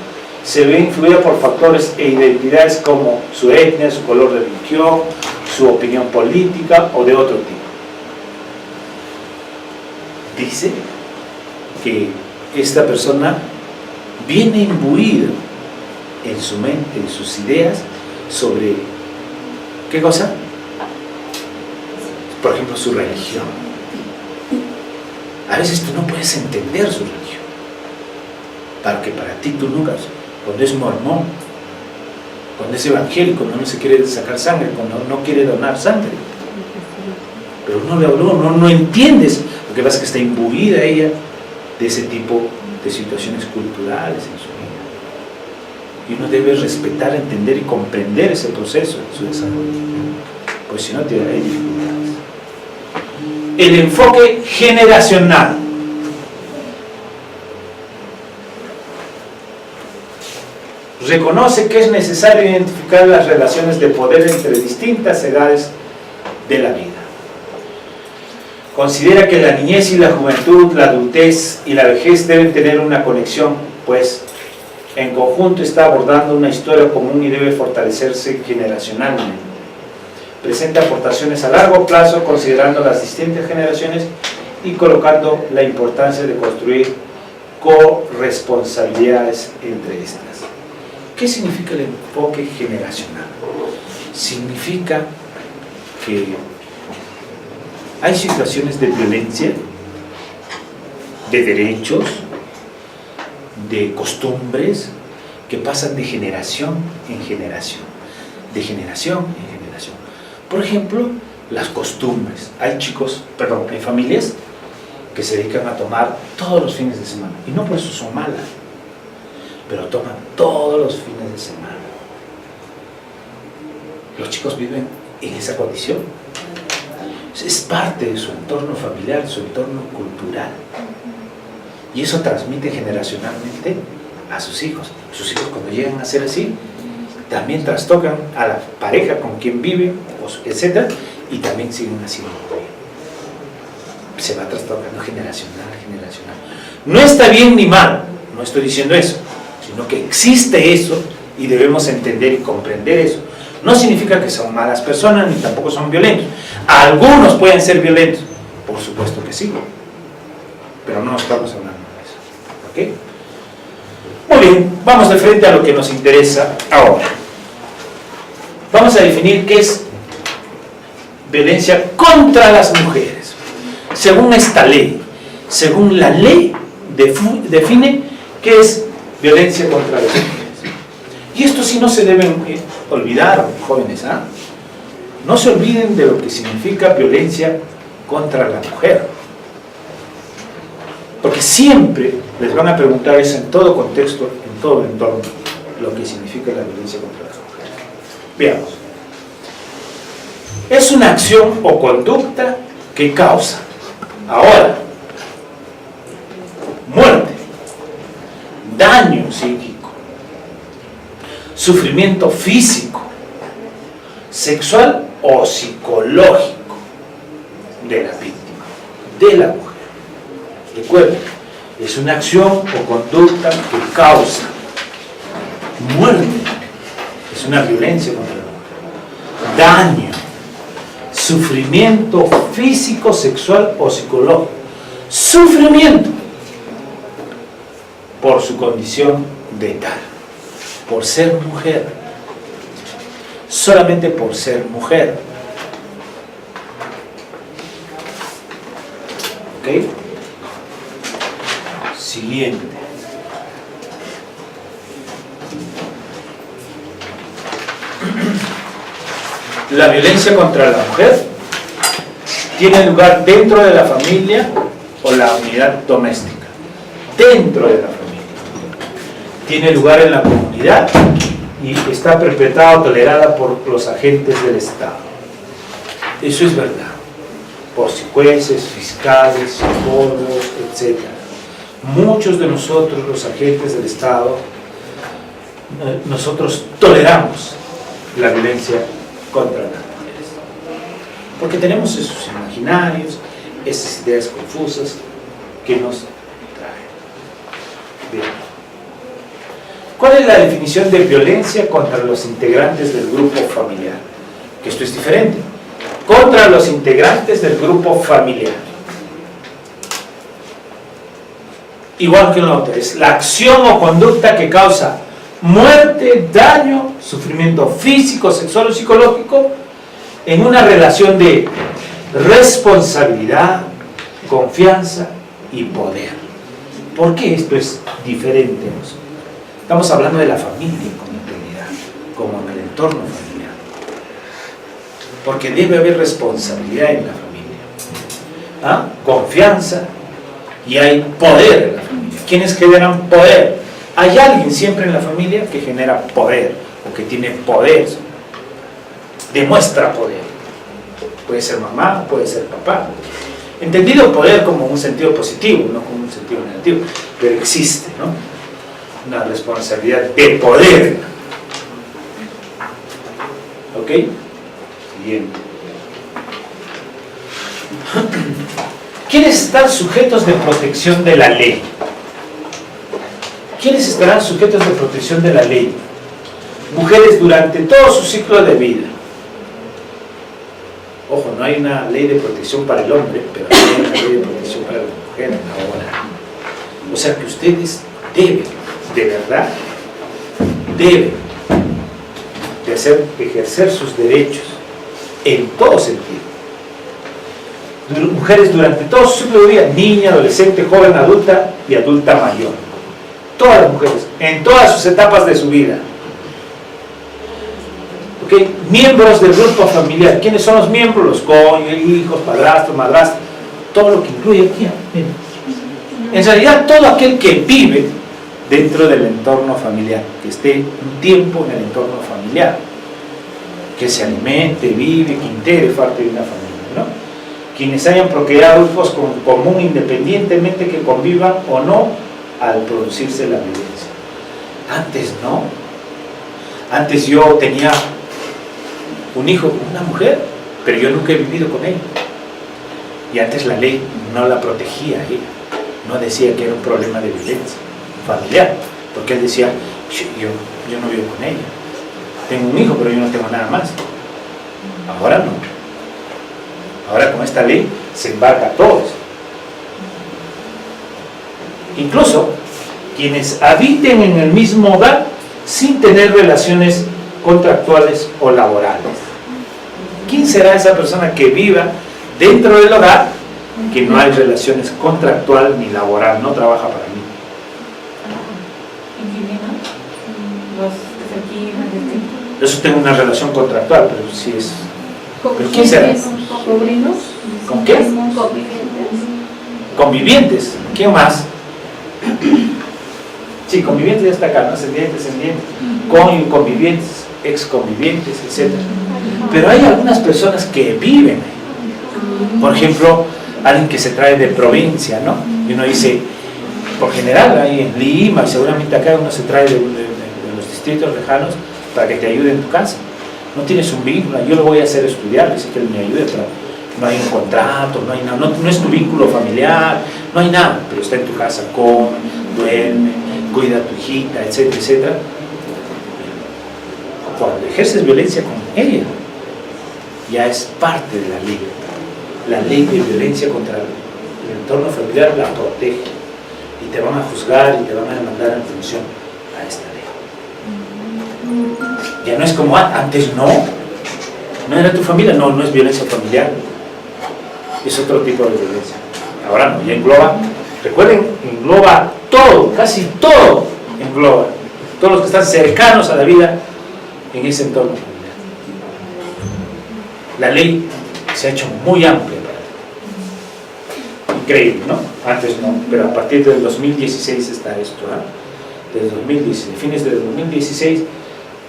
se ven influidas por factores e identidades como su etnia, su color de religión, su opinión política o de otro tipo. Dice que esta persona viene imbuida en su mente, en sus ideas sobre ¿qué cosa? Por ejemplo, su religión. A veces tú no puedes entender su religión, porque para ti tú nunca, cuando es mormón, cuando es evangélico, no se quiere sacar sangre, cuando no quiere donar sangre, pero no le habló, no entiendes. Lo que pasa es que está imbuida ella de ese tipo de situaciones culturales en su vida, y uno debe respetar, entender y comprender ese proceso de su desarrollo, pues si no te da dificultades. El enfoque generacional. Reconoce que es necesario identificar las relaciones de poder entre distintas edades de la vida. Considera que la niñez y la juventud, la adultez y la vejez deben tener una conexión, pues en conjunto está abordando una historia común y debe fortalecerse generacionalmente. Presenta aportaciones a largo plazo considerando las distintas generaciones y colocando la importancia de construir corresponsabilidades entre estas. ¿Qué significa el enfoque generacional? Significa que hay situaciones de violencia, de derechos, de costumbres que pasan de generación en generación, de generación en generación. Por ejemplo, las costumbres. Hay familias que se dedican a tomar todos los fines de semana, y no por eso son malas, pero toman todos los fines de semana. Los chicos viven en esa condición. Es parte de su entorno familiar, su entorno cultural. Y eso transmite generacionalmente a sus hijos. Sus hijos, cuando llegan a ser así, también trastocan a la pareja con quien viven, etc. Y también siguen haciendo bien. Se va trastocando generacional. No está bien ni mal, no estoy diciendo eso, sino que existe eso y debemos entender y comprender eso. No significa que son malas personas, ni tampoco son violentos. Algunos pueden ser violentos, por supuesto que sí, pero no estamos hablando de eso. ¿Ok? Muy bien, vamos de frente a lo que nos interesa ahora. Vamos a definir qué es violencia contra las mujeres. Según esta ley, según la ley define qué es violencia contra las mujeres. Y esto sí no se deben olvidar, jóvenes, ¿ah? No se olviden de lo que significa violencia contra la mujer. Porque siempre les van a preguntar eso en todo contexto, en todo entorno, lo que significa la violencia contra las mujeres. Veamos. Es una acción o conducta que causa, ahora, muerte, daño psíquico, sufrimiento físico, sexual o psicológico de la víctima, de la mujer. Recuerden, es una acción o conducta que causa muerte, es una violencia contra la mujer, daño, sufrimiento físico, sexual o psicológico, sufrimiento por su condición de tal, por ser mujer, solamente por ser mujer. ¿Ok? Siguiente. La violencia contra la mujer tiene lugar dentro de la familia o la unidad doméstica, dentro de la familia. Tiene lugar en la comunidad y está perpetrada o tolerada por los agentes del Estado. Eso es verdad. Por jueces, fiscales, psicólogos, etc. Muchos de nosotros, los agentes del Estado, nosotros toleramos la violencia contra las mujeres. Porque tenemos esos imaginarios, esas ideas confusas que nos traen. Bien. ¿Cuál es la definición de violencia contra los integrantes del grupo familiar? Que esto es diferente. Contra los integrantes del grupo familiar. Igual que en la otra, es la acción o conducta que causa muerte, daño, sufrimiento físico, sexual o psicológico en una relación de responsabilidad, confianza y poder. ¿Por qué esto es diferente? Estamos hablando de la familia como integridad, como en el entorno familiar. Porque debe haber responsabilidad en la familia. ¿Ah? Confianza y hay poder en la familia. ¿Quiénes generan poder? Hay alguien siempre en la familia que genera poder o que tiene poder, demuestra poder. Puede ser mamá, puede ser papá. Entendido poder como un sentido positivo, no como un sentido negativo, pero existe, ¿no? Una responsabilidad de poder. ¿Ok? Siguiente. ¿Quiénes están sujetos de protección de la ley? ¿Quiénes estarán sujetos de protección de la ley? Mujeres durante todo su ciclo de vida. Ojo, no hay una ley de protección para el hombre, pero hay una ley de protección para las mujeres ahora. O sea que ustedes deben, de verdad, deben de ejercer sus derechos en todo sentido. Mujeres durante todo su ciclo de vida, niña, adolescente, joven, adulta y adulta mayor. Todas las mujeres, en todas sus etapas de su vida. ¿Okay? Miembros del grupo familiar. ¿Quiénes son los miembros? Los cónyuges, hijos, padrastros, madrastros, todo lo que incluye aquí. Miren. En realidad, todo aquel que vive dentro del entorno familiar, que esté un tiempo en el entorno familiar, que se alimente, vive, que integre parte de una familia, ¿no? Quienes hayan procreado hijos con común, independientemente que convivan o no al producirse la violencia. Antes no. Antes yo tenía un hijo con una mujer, pero yo nunca he vivido con ella. Y antes la ley no la protegía a ella. No decía que era un problema de violencia familiar, porque él decía, yo no vivo con ella. Tengo un hijo, pero yo no tengo nada más. Ahora no. Ahora con esta ley se embarca a todos. Incluso quienes habiten en el mismo hogar sin tener relaciones contractuales o laborales. ¿Quién será esa persona que viva dentro del hogar que no hay relaciones contractual ni laboral, no trabaja para mí? Eso tengo una relación contractual, pero sí es... ¿Pero quién será? ¿Sobrinos? ¿Con qué? Convivientes. ¿Quién más? Sí, convivientes ya está acá, ¿no? Ascendientes, descendientes, convivientes, exconvivientes, etc. Pero hay algunas personas que viven ahí. Por ejemplo, alguien que se trae de provincia, ¿no? Y uno dice, por general, ahí en Lima, y seguramente acá uno se trae de los distritos lejanos para que te ayude en tu casa. No tienes un vínculo, yo lo voy a hacer estudiar, dice que él me ayude, pero no hay un contrato, no hay nada, no es tu vínculo familiar, no hay nada, pero está en tu casa, come, duerme, cuida a tu hijita, etcétera, etcétera. Cuando ejerces violencia con ella, ya es parte de la ley. La ley de violencia contra el entorno familiar la protege y te van a juzgar y te van a demandar en función a esta ley. Ya no es como antes, no era tu familia, no es violencia familiar, es otro tipo de violencia. Ahora no, ya engloba, recuerden, engloba todo, casi todo engloba, todos los que están cercanos a la vida en ese entorno familiar. La ley se ha hecho muy amplia. increíble, ¿no? Antes no, pero a partir del 2016 está esto, ¿no? Desde 2016, fines del 2016,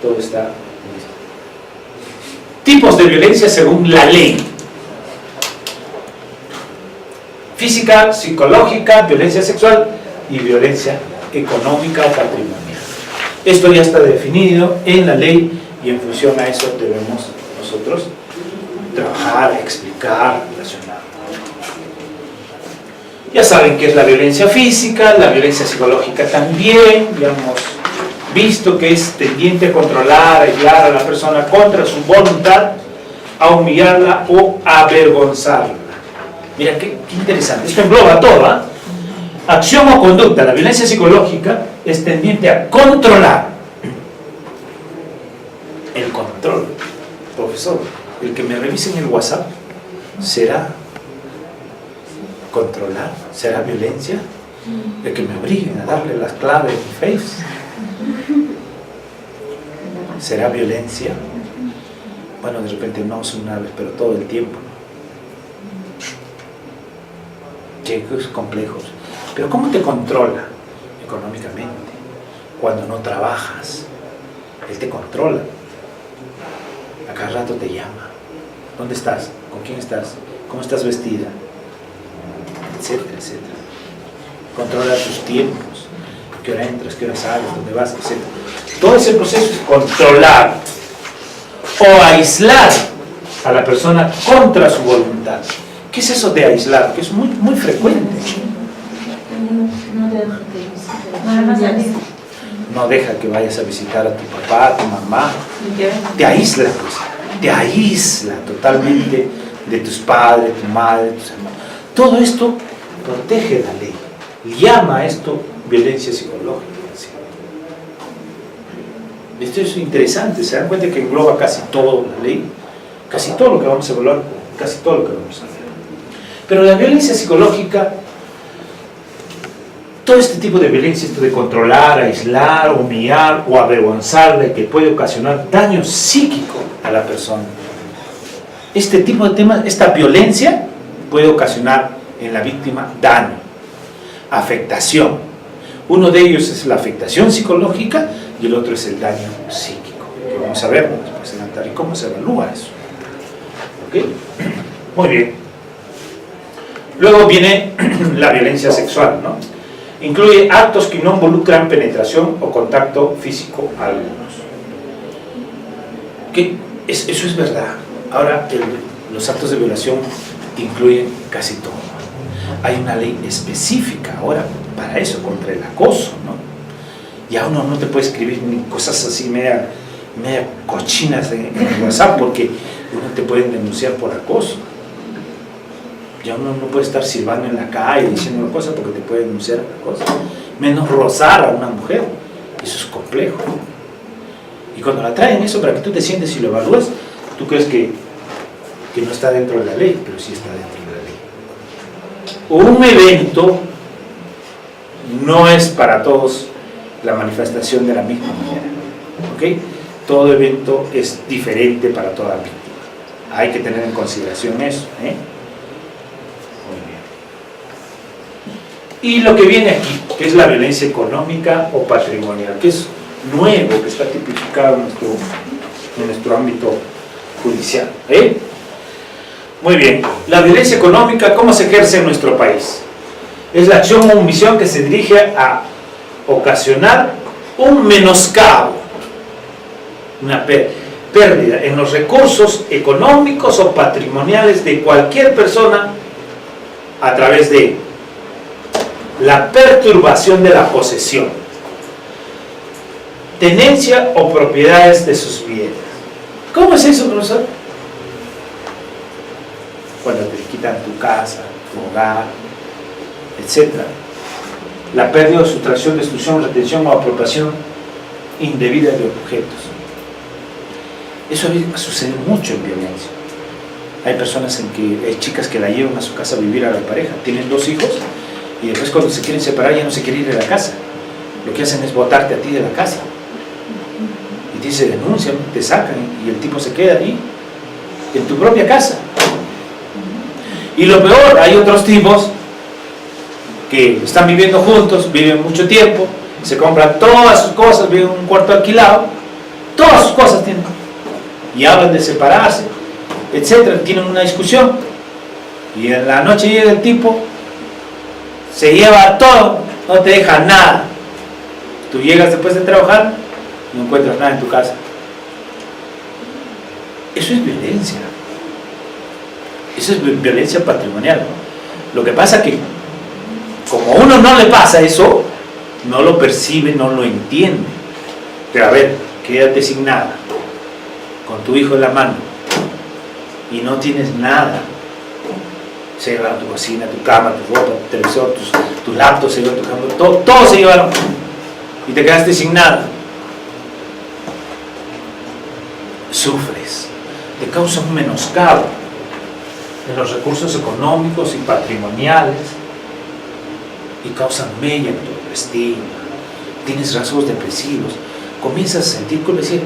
todo está listo. Tipos de violencia según la ley. Física, psicológica, violencia sexual y violencia económica o patrimonial. Esto ya está definido en la ley y en función a eso debemos nosotros trabajar, explicar, relacionar. Ya saben qué es la violencia física, la violencia psicológica también, ya hemos visto que es tendiente a controlar, aislar a la persona contra su voluntad, a humillarla o a avergonzarla. Mira qué interesante, esto engloba todo, ¿eh? Acción o conducta. La violencia psicológica es tendiente a controlar. El control, profesor, el que me revisen el WhatsApp, ¿será controlar? ¿Será violencia? El que me obliguen a darle las claves de mi Face, ¿será violencia? Bueno, de repente no es una vez, pero todo el tiempo. Chicos complejos. Pero ¿cómo te controla? Económicamente. Cuando no trabajas, él te controla. A cada rato te llama. ¿Dónde estás? ¿Con quién estás? ¿Cómo estás vestida? Etcétera, etcétera. Controla tus tiempos. ¿Qué hora entras? ¿Qué hora sales? ¿Dónde vas? Etcétera. Todo ese proceso es controlar o aislar a la persona contra su voluntad. ¿Qué es eso de aislar? Que es muy, muy frecuente. No deja que vayas a visitar a tu papá, a tu mamá. Te aísla, pues. Te aísla totalmente de tus padres, tu madre, tus hermanos. Todo esto protege la ley. Llama a esto violencia psicológica. ¿Sí? Esto es interesante. Se dan cuenta que engloba casi todo la ley. Casi todo lo que vamos a evaluar. Casi todo lo que vamos a ver. Pero la violencia psicológica, todo este tipo de violencia, esto de controlar, aislar, humillar o avergonzarle, que puede ocasionar daño psíquico a la persona. Este tipo de temas, esta violencia puede ocasionar en la víctima daño, afectación. Uno de ellos es la afectación psicológica y el otro es el daño psíquico. Que vamos a ver después en la tarde cómo se evalúa eso. ¿Ok? Muy bien. Luego viene la violencia sexual, ¿no? Incluye actos que no involucran penetración o contacto físico algunos. Eso es verdad. Ahora, los actos de violación incluyen casi todo. Hay una ley específica ahora para eso, contra el acoso, ¿no? Ya uno no te puede escribir ni cosas así media cochinas en WhatsApp porque uno te pueden denunciar por acoso. Ya uno no puede estar silbando en la calle diciendo una cosa porque te puede denunciar una cosa. Menos rozar a una mujer. Eso es complejo. Y cuando la traen eso para que tú te sientes y lo evalúes, tú crees que no está dentro de la ley, pero sí está dentro de la ley. Un evento no es para todos la manifestación de la misma manera. ¿Ok? Todo evento es diferente para toda víctima. Hay que tener en consideración eso, ¿eh? Y lo que viene aquí, que es la violencia económica o patrimonial, que es nuevo, que está tipificado en nuestro ámbito judicial. Muy bien, la violencia económica, ¿cómo se ejerce en nuestro país? Es la acción o omisión que se dirige a ocasionar un menoscabo, una pérdida en los recursos económicos o patrimoniales de cualquier persona a través de la perturbación de la posesión, tenencia o propiedades de sus bienes. ¿Cómo es eso, profesor? Cuando te quitan tu casa, tu hogar, etc. La pérdida o sustracción, destrucción, retención o apropiación indebida de objetos. Eso sucede mucho en violencia. Hay personas hay chicas que la llevan a su casa a vivir a la pareja, tienen 2 hijos, y después cuando se quieren separar ya no se quiere ir de la casa. Lo que hacen es botarte a ti de la casa. Y te se denuncian, te sacan y el tipo se queda ahí, en tu propia casa. Y lo peor, hay otros tipos que están viviendo juntos, viven mucho tiempo, se compran todas sus cosas, viven en un cuarto alquilado, todas sus cosas tienen, y hablan de separarse, etcétera, tienen una discusión, y en la noche llega el tipo, se lleva todo, no te deja nada. Tú llegas después de trabajar, no encuentras nada en tu casa. Eso es violencia. Eso es violencia patrimonial, ¿no? Lo que pasa que, como a uno no le pasa eso, no lo percibe, no lo entiende. Pero a ver, quédate sin nada, con tu hijo en la mano, y no tienes nada. Se llevaron tu cocina, tu cama, tu ropa, tu televisor, tu laptop, se llevaron tu cama, todo se llevaron. Y te quedaste sin nada. Sufres, te causa un menoscabo de los recursos económicos y patrimoniales, y causan mella en tu autoestima, tienes rasgos depresivos, comienzas a sentir como decir,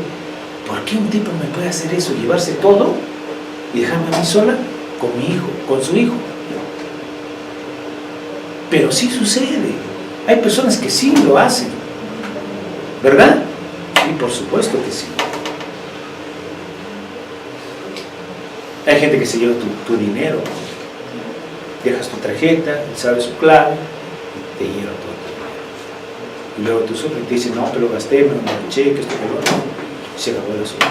¿por qué un tipo me puede hacer eso, llevarse todo y dejarme a mí sola con mi hijo, con su hijo? Pero sí sucede, hay personas que sí lo hacen, ¿verdad? Y por supuesto que sí. Hay gente que se lleva tu dinero, dejas tu tarjeta, él sabe su clave, y te lleva todo tu dinero. Y luego tú sufres y te dicen, no, pero lo gasté, me lo manché, que esto, que lo otro. Se acabó el asunto.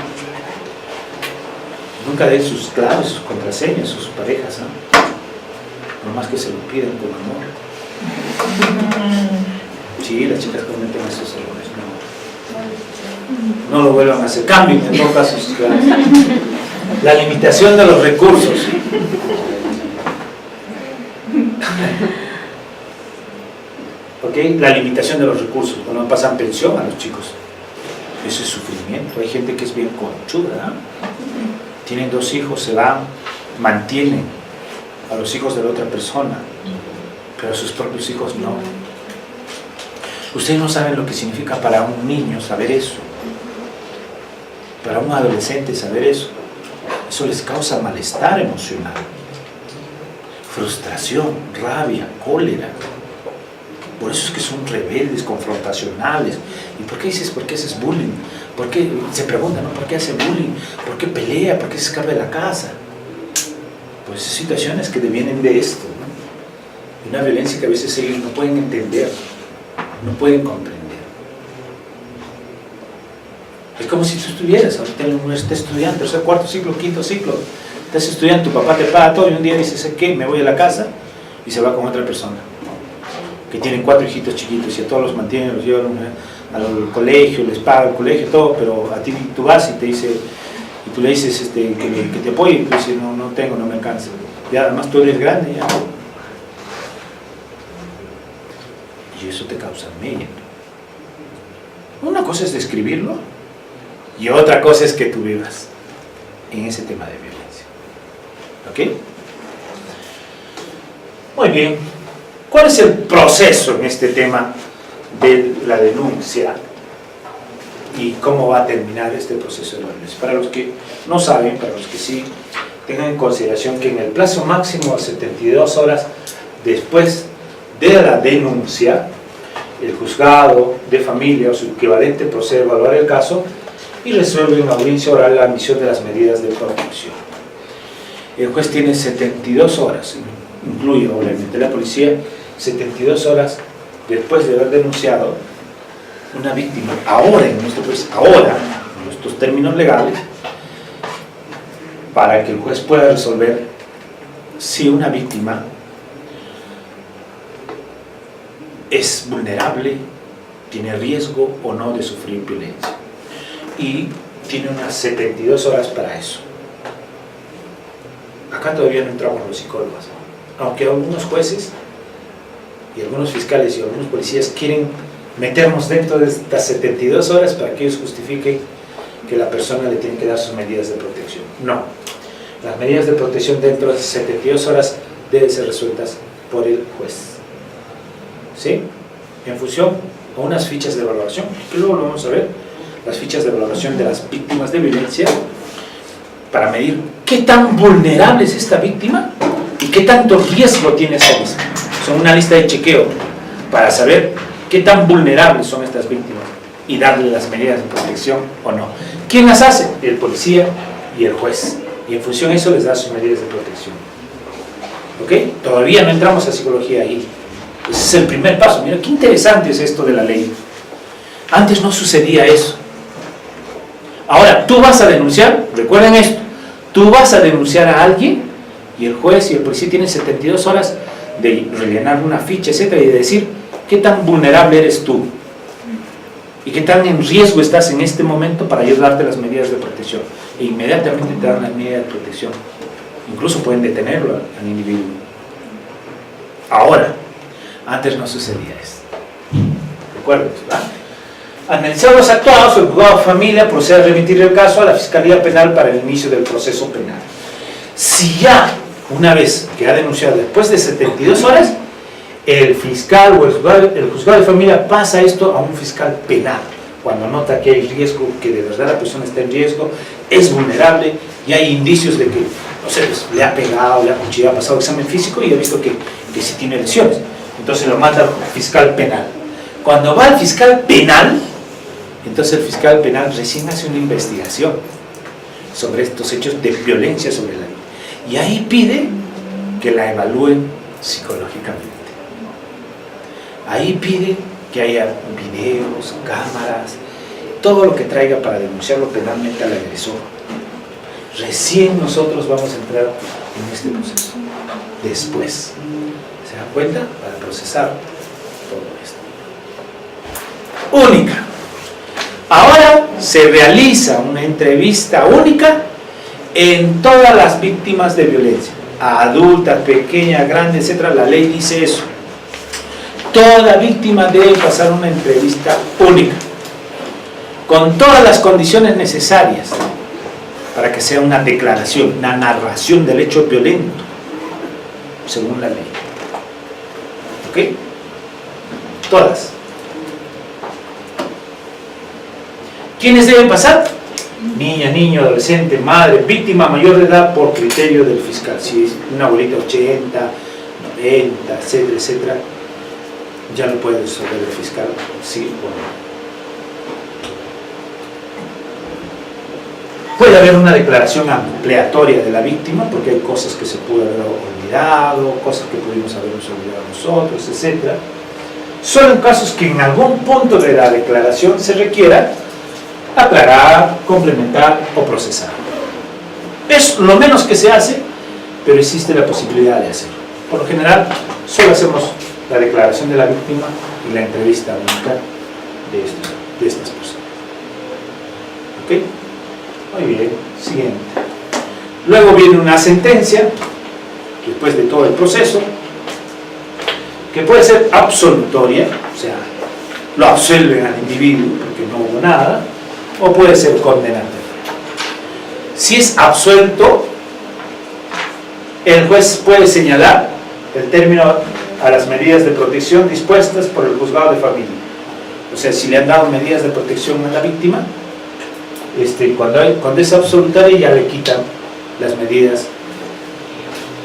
Nunca den sus claves, sus contraseñas, sus parejas, ¿no? No más que se lo piden con amor. Sí, las chicas cometen esos errores, no lo vuelvan a hacer, cambien en todo caso sus claves. La limitación de los recursos. ¿Ok? La limitación de los recursos. Cuando pasan pensión a los chicos, eso es sufrimiento. Hay gente que es bien conchuda, ¿no? Tienen 2 hijos, se van, mantienen a los hijos de la otra persona, pero a sus propios hijos no. Ustedes no saben lo que significa para un niño saber eso, para un adolescente saber eso. Eso les causa malestar emocional, frustración, rabia, cólera. Por eso es que son rebeldes, confrontacionales. ¿Y por qué dices, por qué haces bullying? ¿Por qué? Se preguntan, ¿no? ¿Por qué hace bullying? ¿Por qué pelea? ¿Por qué se escapa de la casa? Pues situaciones que devienen de esto, ¿no? Una violencia que a veces ellos no pueden entender, no pueden comprender. Es como si tú estuvieras ahorita en la universidad estudiante, o sea, 4º ciclo, 5º ciclo, estás estudiando, tu papá te paga todo y un día dices, ¿qué? Me voy a la casa, y se va con otra persona que tienen 4 hijitos chiquitos y a todos los mantienen, los llevan al colegio, les paga el colegio, todo, pero a ti tú vas y te dice, y tú le dices que te apoye, y tú dices, no tengo, no me alcanza. Y además tú eres grande ya. Y eso te causa mella. Una cosa es describirlo y otra cosa es que tú vivas en ese tema de violencia. ¿Ok? Muy bien. ¿Cuál es el proceso en este tema de la denuncia? ¿Y cómo va a terminar este proceso de la violencia? Para los que no saben, para los que sí, tengan en consideración que en el plazo máximo de 72 horas después de la denuncia, el juzgado de familia o su equivalente procede a evaluar el caso y resuelve en audiencia oral la admisión de las medidas de protección. El juez tiene 72 horas, incluye obviamente la policía, 72 horas después de haber denunciado una víctima, ahora en nuestro país, ahora en nuestros términos legales, para que el juez pueda resolver si una víctima es vulnerable, tiene riesgo o no de sufrir violencia. Y tiene unas 72 horas para eso. Acá todavía no entramos los psicólogos, aunque algunos jueces y algunos fiscales y algunos policías quieren meternos dentro de estas 72 horas para que ellos justifiquen que la persona le tiene que dar sus medidas de protección. No, las medidas de protección dentro de esas 72 horas deben ser resueltas por el juez, ¿sí? En función a unas fichas de valoración, que luego lo vamos a ver, las fichas de valoración de las víctimas de violencia, para medir qué tan vulnerable es esta víctima y qué tanto riesgo tiene esa misma. son una lista de chequeo para saber qué tan vulnerables son estas víctimas y darle las medidas de protección o no. ¿Quién las hace? El policía y el juez. Y en función de eso les da sus medidas de protección. ¿Ok? Todavía no entramos a psicología ahí. Ese es el primer paso. Mira, qué interesante es esto de la ley. Antes no sucedía eso. Ahora, tú vas a denunciar, recuerden esto, tú vas a denunciar a alguien y el juez y el policía tienen 72 horas de rellenar una ficha, etcétera, y de decir qué tan vulnerable eres tú y qué tan en riesgo estás en este momento para ayudarte las medidas de protección. E inmediatamente te dan las medidas de protección. Incluso pueden detenerlo al individuo. Ahora, antes no sucedía esto. ¿Recuerden? ¿Verdad? Analizados los actuados, el juzgado de familia procede a remitir el caso a la Fiscalía Penal para el inicio del proceso penal. Si ya, una vez que ha denunciado después de 72 horas, el fiscal o el juzgado de familia pasa esto a un fiscal penal, cuando nota que hay riesgo, que de verdad la persona está en riesgo, es vulnerable y hay indicios de que, no sé, pues, le ha pegado, le ha cuchillado, ha pasado examen físico y ha visto que sí tiene lesiones. Entonces lo manda al fiscal penal. Cuando va al fiscal penal, entonces el fiscal penal recién hace una investigación sobre estos hechos de violencia sobre la vida. Y ahí pide que la evalúen psicológicamente. Ahí pide que haya videos, cámaras, todo lo que traiga para denunciarlo penalmente al agresor. Recién nosotros vamos a entrar en este proceso. Después. ¿Se dan cuenta? Para procesar todo esto. Única. Ahora se realiza una entrevista única en todas las víctimas de violencia, adultas, pequeñas, grandes, etc. La ley dice eso. Toda víctima debe pasar una entrevista única, con todas las condiciones necesarias para que sea una declaración, una narración del hecho violento, según la ley. ¿Ok? Todas. ¿Quiénes deben pasar? Niña, niño, adolescente, madre, víctima mayor de edad por criterio del fiscal. Si es una abuelita 80, 90, etcétera, etcétera, ya lo puede resolver el fiscal, sí o no. Puede haber una declaración ampliatoria de la víctima, porque hay cosas que se pudo haber olvidado, cosas que pudimos habernos olvidado nosotros, etcétera. Solo en casos que en algún punto de la declaración se requiera aclarar, complementar o procesar. Es lo menos que se hace, pero existe la posibilidad de hacerlo. Por lo general, solo hacemos la declaración de la víctima y la entrevista única de estas personas. ¿Ok? Muy bien. Siguiente. Luego viene una sentencia, después de todo el proceso, que puede ser absolutoria, o sea, lo absuelven al individuo porque no hubo nada, o puede ser condenatoria. Si es absuelto, el juez puede señalar el término a las medidas de protección dispuestas por el juzgado de familia. O sea, si le han dado medidas de protección a la víctima, cuando es absolutaria ya le quitan las medidas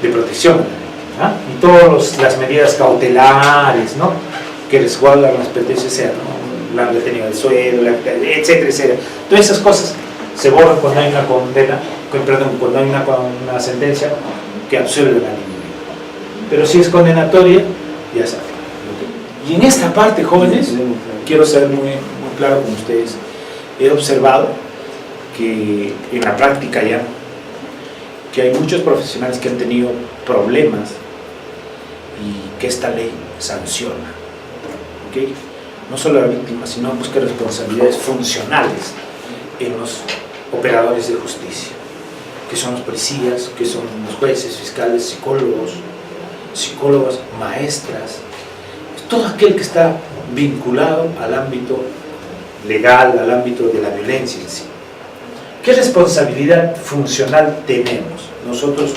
de protección a la víctima, ¿no? Y todas las medidas cautelares, ¿no?, que les guardan las pertenencias, sea, ¿no?, la retenido del suelo, etcétera, etcétera. Todas esas cosas se borran cuando hay una condena, cuando hay una sentencia que absuelve al individuo. Pero si es condenatoria, ya saben. Y en esta parte, jóvenes, quiero ser muy claro con ustedes. He observado que en la práctica ya, que hay muchos profesionales que han tenido problemas y que esta ley sanciona. ¿Okay? No solo a la víctima, sino busca responsabilidades funcionales en los operadores de justicia, que son los policías, que son los jueces, fiscales, psicólogos, maestras, todo aquel que está vinculado al ámbito legal, al ámbito de la violencia en sí. ¿Qué responsabilidad funcional tenemos nosotros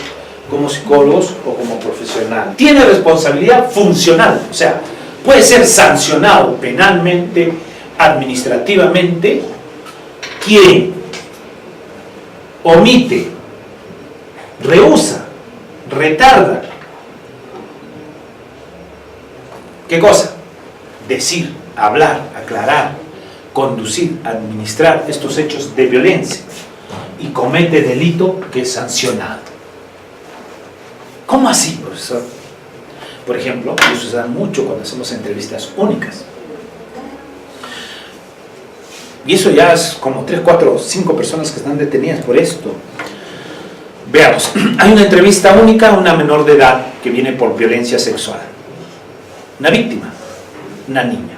como psicólogos o como profesionales? Tiene responsabilidad funcional, o sea, puede ser sancionado penalmente, administrativamente, quien omite, rehúsa, retarda ¿Qué cosa? Decir, hablar, aclarar, conducir, administrar estos hechos de violencia y comete delito que es sancionado. ¿Cómo así, profesor? Por ejemplo, eso se da mucho cuando hacemos entrevistas únicas. Y eso ya es como 3, 4, 5 personas que están detenidas por esto. Veamos, hay una entrevista única a una menor de edad que viene por violencia sexual. Una víctima, una niña,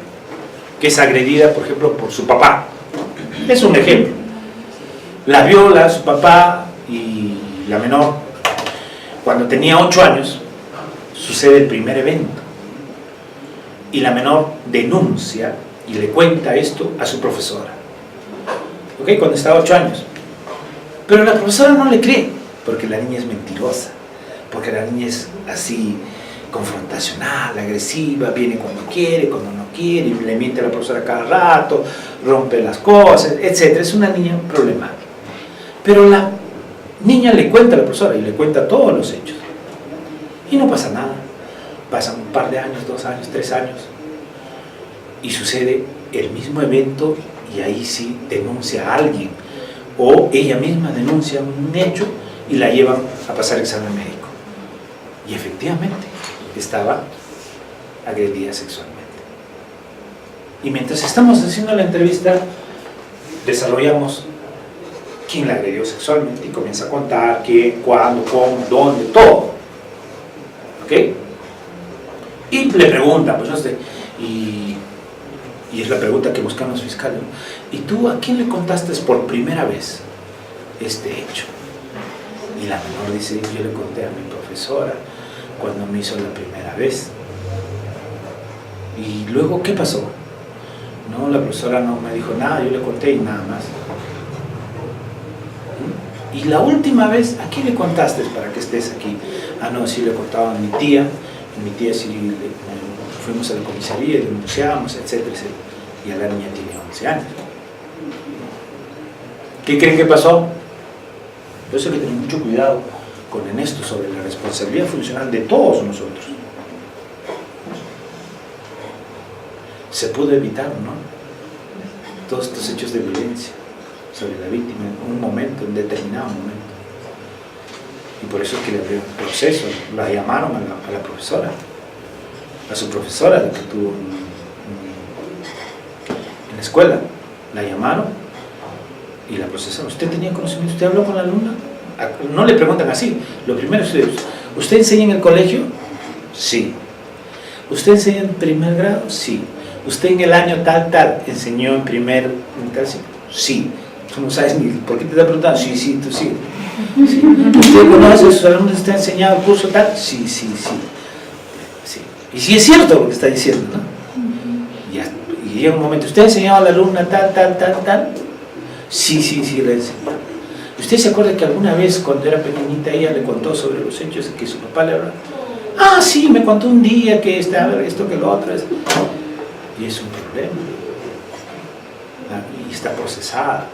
que es agredida, por ejemplo, por su papá. Es un ejemplo. La viola su papá y la menor, cuando tenía 8 años, sucede el primer evento. Y la menor denuncia y le cuenta esto a su profesora. ¿Ok? Cuando estaba 8 años. Pero la profesora no le cree, porque la niña es mentirosa, porque la niña es así confrontacional, agresiva, viene cuando quiere, cuando no quiere, y le miente a la profesora cada rato, rompe las cosas, etc. Es una niña problemática. Pero la niña le cuenta a la profesora y le cuenta todos los hechos. Y no pasa nada. Pasan un par de años, 2 años, 3 años. Y sucede el mismo evento y ahí sí denuncia a alguien. O ella misma denuncia un hecho y la llevan a pasar examen médico. Y efectivamente estaba agredida sexualmente. Y mientras estamos haciendo la entrevista, desarrollamos quién la agredió sexualmente y comienza a contar qué, cuándo, cómo, dónde, todo. ¿Ok? Y le pregunta, pues no sé, y es la pregunta que buscan los fiscales, ¿no? ¿Y tú a quién le contaste por primera vez este hecho? Y la menor dice, yo le conté a mi profesora cuando me hizo la primera vez. Y luego, ¿qué pasó? No, la profesora no me dijo nada, yo le conté y nada más. Y la última vez, ¿a quién le contaste para que estés aquí? Ah, no, sí le contaba a mi tía, y mi tía sí, fuimos a la comisaría, denunciamos, etcétera, etcétera. Y a la niña tiene 11 años. ¿Qué creen que pasó? Por eso hay que tener mucho cuidado con esto sobre la responsabilidad funcional de todos nosotros. Se pudo evitar, ¿no? Todos estos hechos de violencia sobre la víctima en un momento, en un determinado momento. Y por eso es que le abrieron un proceso, la llamaron a la profesora, a su profesora de que tuvo en la escuela, la llamaron y la procesaron. ¿Usted tenía conocimiento? ¿Usted habló con la alumna? No le preguntan así. Lo primero es, ¿usted enseña en el colegio? Sí. ¿Usted enseña en primer grado? Sí. ¿Usted en el año tal enseñó en primer, en tal? Sí. Tú no sabes ni por qué te está preguntando. Sí, sí, tú sí. Sí. ¿Usted conoce a sus alumnos? ¿Usted ha enseñado el curso tal? Sí, sí, sí. Sí. Y sí es cierto lo que está diciendo, ¿no? Y llega un momento, ¿usted ha enseñado a la alumna tal? Sí, sí, sí, le enseñó. ¿Usted se acuerda que alguna vez cuando era pequeñita ella le contó sobre los hechos que su papá le hablaba? Ah, sí, me contó un día que esto, que lo otro. Y es un problema. Y está procesada.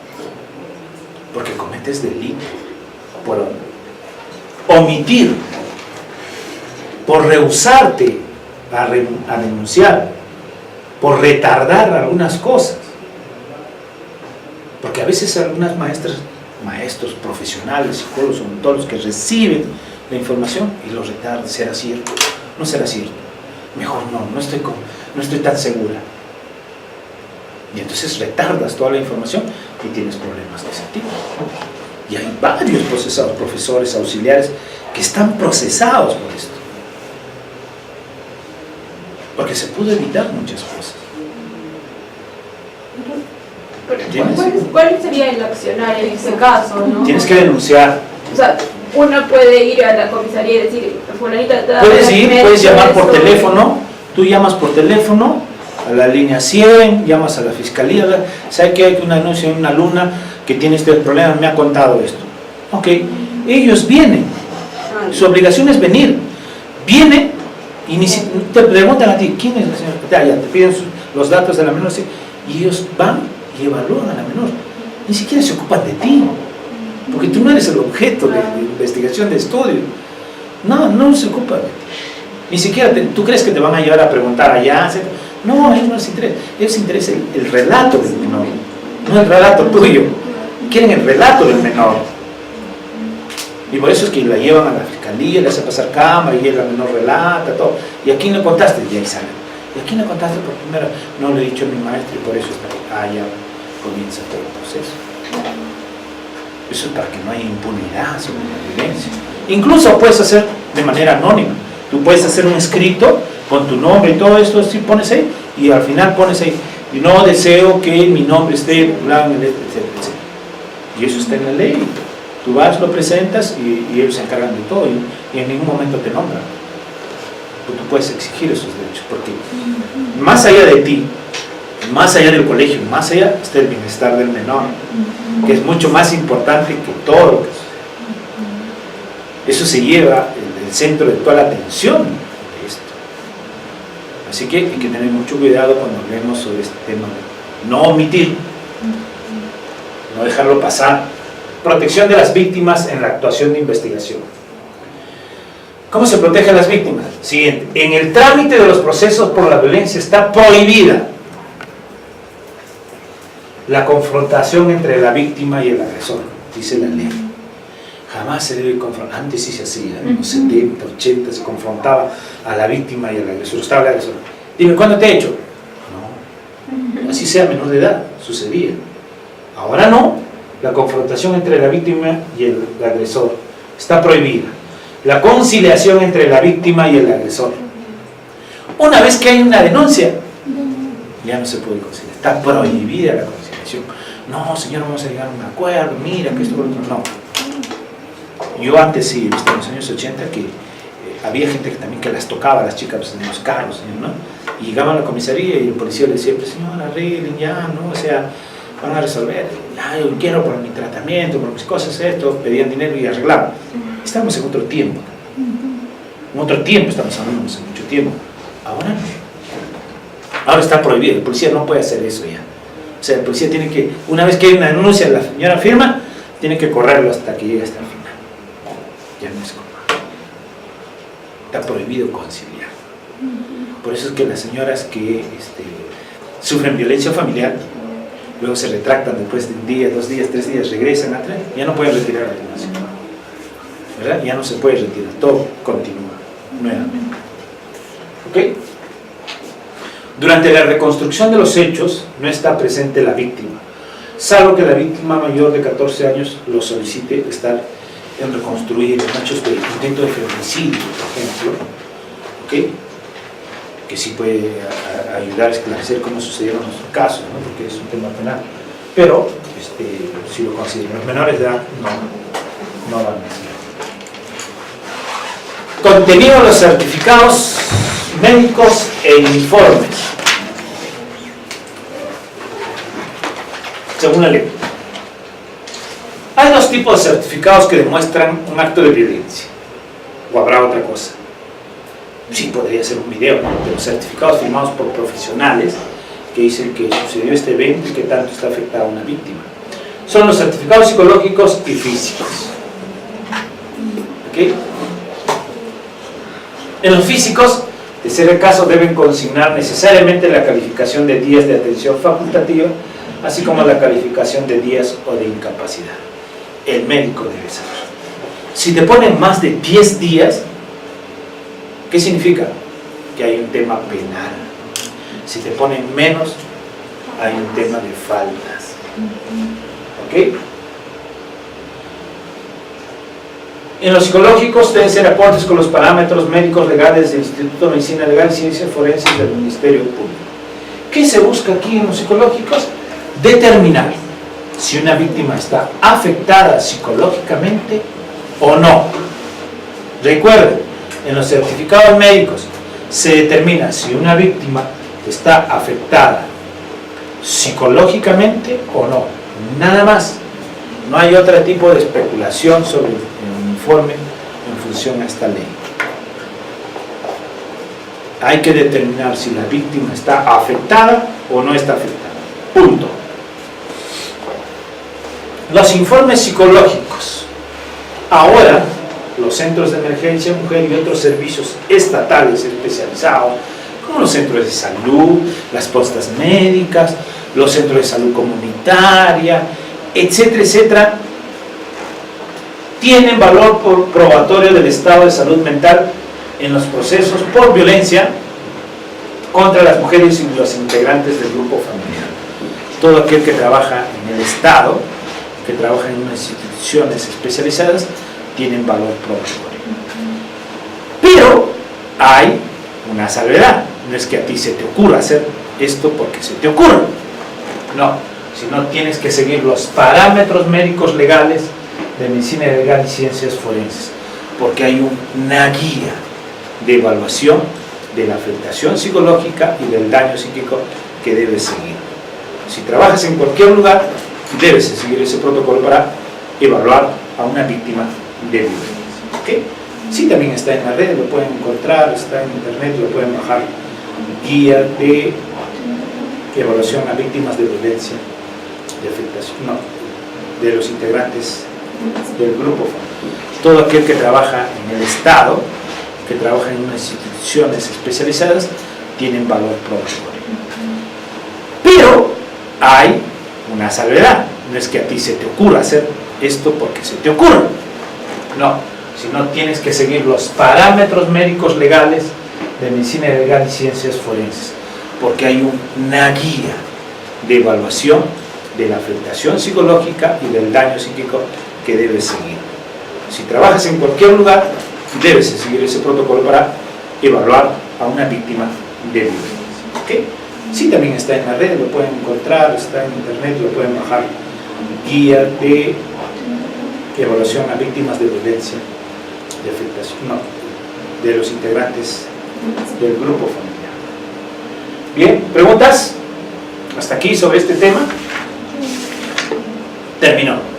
Porque cometes delito por omitir, por rehusarte a denunciar, por retardar algunas cosas. Porque a veces algunas maestros profesionales, psicólogos, odontólogos que reciben la información y los retardan. ¿Será cierto? No será cierto. Mejor no estoy tan segura. Y entonces retardas toda la información y tienes problemas de ese tipo. Y hay varios procesados, profesores, auxiliares, que están procesados por esto. Porque se pudo evitar muchas cosas. ¿Cuál sería el accionar en ese caso, no? Tienes que denunciar. O sea, uno puede ir a la comisaría y decir, fulanita, puedes llamar por teléfono. Tú llamas por teléfono a la línea 100, llamas a la fiscalía. ¿Sabe que hay una denuncia de una alumna que tiene este problema? Me ha contado esto. Ok, ellos vienen. Su obligación es venir. Vienen y te preguntan a ti, ¿quién es la señora? Ya te piden los datos de la menor, ¿sí? Y ellos van y evalúan a la menor. Ni siquiera se ocupan de ti, porque tú no eres el objeto de investigación, de estudio. No se ocupan de ti. Ni siquiera, ¿tú crees que te van a llevar a preguntar allá? No, a ellos no les interesa. A ellos les interesa el relato del menor, no el relato tuyo. Quieren el relato del menor. Y por eso es que la llevan a la fiscalía, le hacen pasar cámara y la menor relata, todo. ¿Y a quién le contaste? Y ahí sale. ¿Y a quién le contaste por primera? No le he dicho a mi maestro y por eso está ahí. Ya comienza todo el proceso. Eso es para que no haya impunidad sobre la violencia. Incluso puedes hacer de manera anónima. Tú puedes hacer un escrito con tu nombre y todo esto, así pones ahí, y al final pones ahí, y no deseo que mi nombre esté, etcétera, etcétera. Y eso está en la ley. Tú vas, lo presentas y ellos se encargan de todo y en ningún momento te nombran. Tú puedes exigir esos derechos, porque más allá de ti, más allá del colegio, más allá está el bienestar del menor, que es mucho más importante que todo lo que eso se lleva el centro de toda la atención de esto. Así que hay que tener mucho cuidado cuando hablemos sobre este tema, no omitir, no dejarlo pasar. Protección de las víctimas en la actuación de investigación. ¿Cómo se protege a las víctimas? Siguiente, en el trámite de los procesos por la violencia está prohibida la confrontación entre la víctima y el agresor, dice la ley. Jamás se debe confrontar. Antes sí se hacía, en los 70, 80 se confrontaba a la víctima y al agresor. Estaba el agresor. Dime, ¿cuándo te he hecho? No. Así sea menor de edad, sucedía. Ahora no. La confrontación entre la víctima y el agresor está prohibida. La conciliación entre la víctima y el agresor. Una vez que hay una denuncia, ya no se puede conciliar. Está prohibida la conciliación. No, señor, vamos a llegar a un acuerdo. Mira, que esto por otro. No. Yo antes sí he visto en los años 80 que había gente que también que las tocaba a las chicas en los carros, ¿no? Y llegaban a la comisaría y el policía le decía, pues señor, arreglen ya, ¿no? O sea, van a resolver, yo quiero por mi tratamiento, por mis cosas, esto, pedían dinero y arreglaban. Estamos en otro tiempo. En otro tiempo estamos hablando, hace mucho tiempo. Ahora no. Ahora está prohibido, el policía no puede hacer eso ya. O sea, el policía tiene que, una vez que hay una denuncia, la señora firma, tiene que correrlo hasta que llegue hasta el final. Ya no es como. Está prohibido conciliar. Por eso es que las señoras que sufren violencia familiar, luego se retractan después de un día, 2 días, 3 días, regresan atrás, ya no pueden retirar la denuncia, ¿verdad? Ya no se puede retirar, todo continúa nuevamente. ¿Ok? Durante la reconstrucción de los hechos no está presente la víctima, salvo que la víctima mayor de 14 años lo solicite estar en reconstruir en hechos de intento de feminicidio, por ejemplo, ¿ok? Que sí puede ayudar a esclarecer cómo sucedieron los casos, ¿no? Porque es un tema penal. Pero, si lo consideran los menores de edad, no van a ser. Contenido de los certificados médicos e informes. Según la ley. Hay 2 tipos de certificados que demuestran un acto de violencia. ¿O habrá otra cosa? Sí, podría ser un video, ¿no? De los certificados firmados por profesionales que dicen que sucedió este evento y que tanto está afectada a una víctima. Son los certificados psicológicos y físicos. ¿Ok? En los físicos, de ser el caso, deben consignar necesariamente la calificación de días de atención facultativa, así como la calificación de días o de incapacidad. El médico debe saber. Si te ponen más de 10 días, ¿qué significa? Que hay un tema penal. Si te ponen menos, hay un tema de faltas. ¿Ok? En los psicológicos deben ser acordes con los parámetros médicos legales del Instituto de Medicina Legal y Ciencias Forenses del Ministerio Público. ¿Qué se busca aquí en los psicológicos? Determinar si una víctima está afectada psicológicamente o no. Recuerden, en los certificados médicos se determina si una víctima está afectada psicológicamente o no. Nada más. No hay otro tipo de especulación sobre el informe en función a esta ley. Hay que determinar si la víctima está afectada o no está afectada. Punto. Los informes psicológicos. Ahora los centros de emergencia mujer y otros servicios estatales especializados, como los centros de salud, las postas médicas, los centros de salud comunitaria, etcétera, etcétera, tienen valor probatorio del estado de salud mental en los procesos por violencia contra las mujeres y los integrantes del grupo familiar. Todo aquel que trabaja en el Estado, que trabaja en unas instituciones especializadas, tienen valor probatorio. Pero hay una salvedad. No es que a ti se te ocurra hacer esto porque se te ocurra. No, sino tienes que seguir los parámetros médicos legales de medicina legal y ciencias forenses, porque hay una guía de evaluación de la afectación psicológica y del daño psíquico que debes seguir. Si trabajas en cualquier lugar, debes seguir ese protocolo para evaluar a una víctima de violencia. ¿Okay? Sí, también está en la red, lo pueden encontrar, está en internet, lo pueden bajar. Guía de evaluación a víctimas de violencia, de afectación, no, de los integrantes del grupo. Todo aquel que trabaja en el Estado, que trabaja en unas instituciones especializadas, tienen valor probatorio. Pero hay una salvedad. No es que a ti se te ocurra hacer esto porque se te ocurra. No, sino tienes que seguir los parámetros médicos legales de medicina legal y ciencias forenses, porque hay una guía de evaluación de la afectación psicológica y del daño psíquico que debes seguir. Si trabajas en cualquier lugar, debes seguir ese protocolo para evaluar a una víctima de violencia. ¿Okay? Sí, también está en la red, lo pueden encontrar, está en internet, lo pueden bajar. Guía de evaluación a víctimas de violencia, de afectación, no, de los integrantes del grupo familiar. Bien, ¿preguntas? Hasta aquí sobre este tema. Terminó.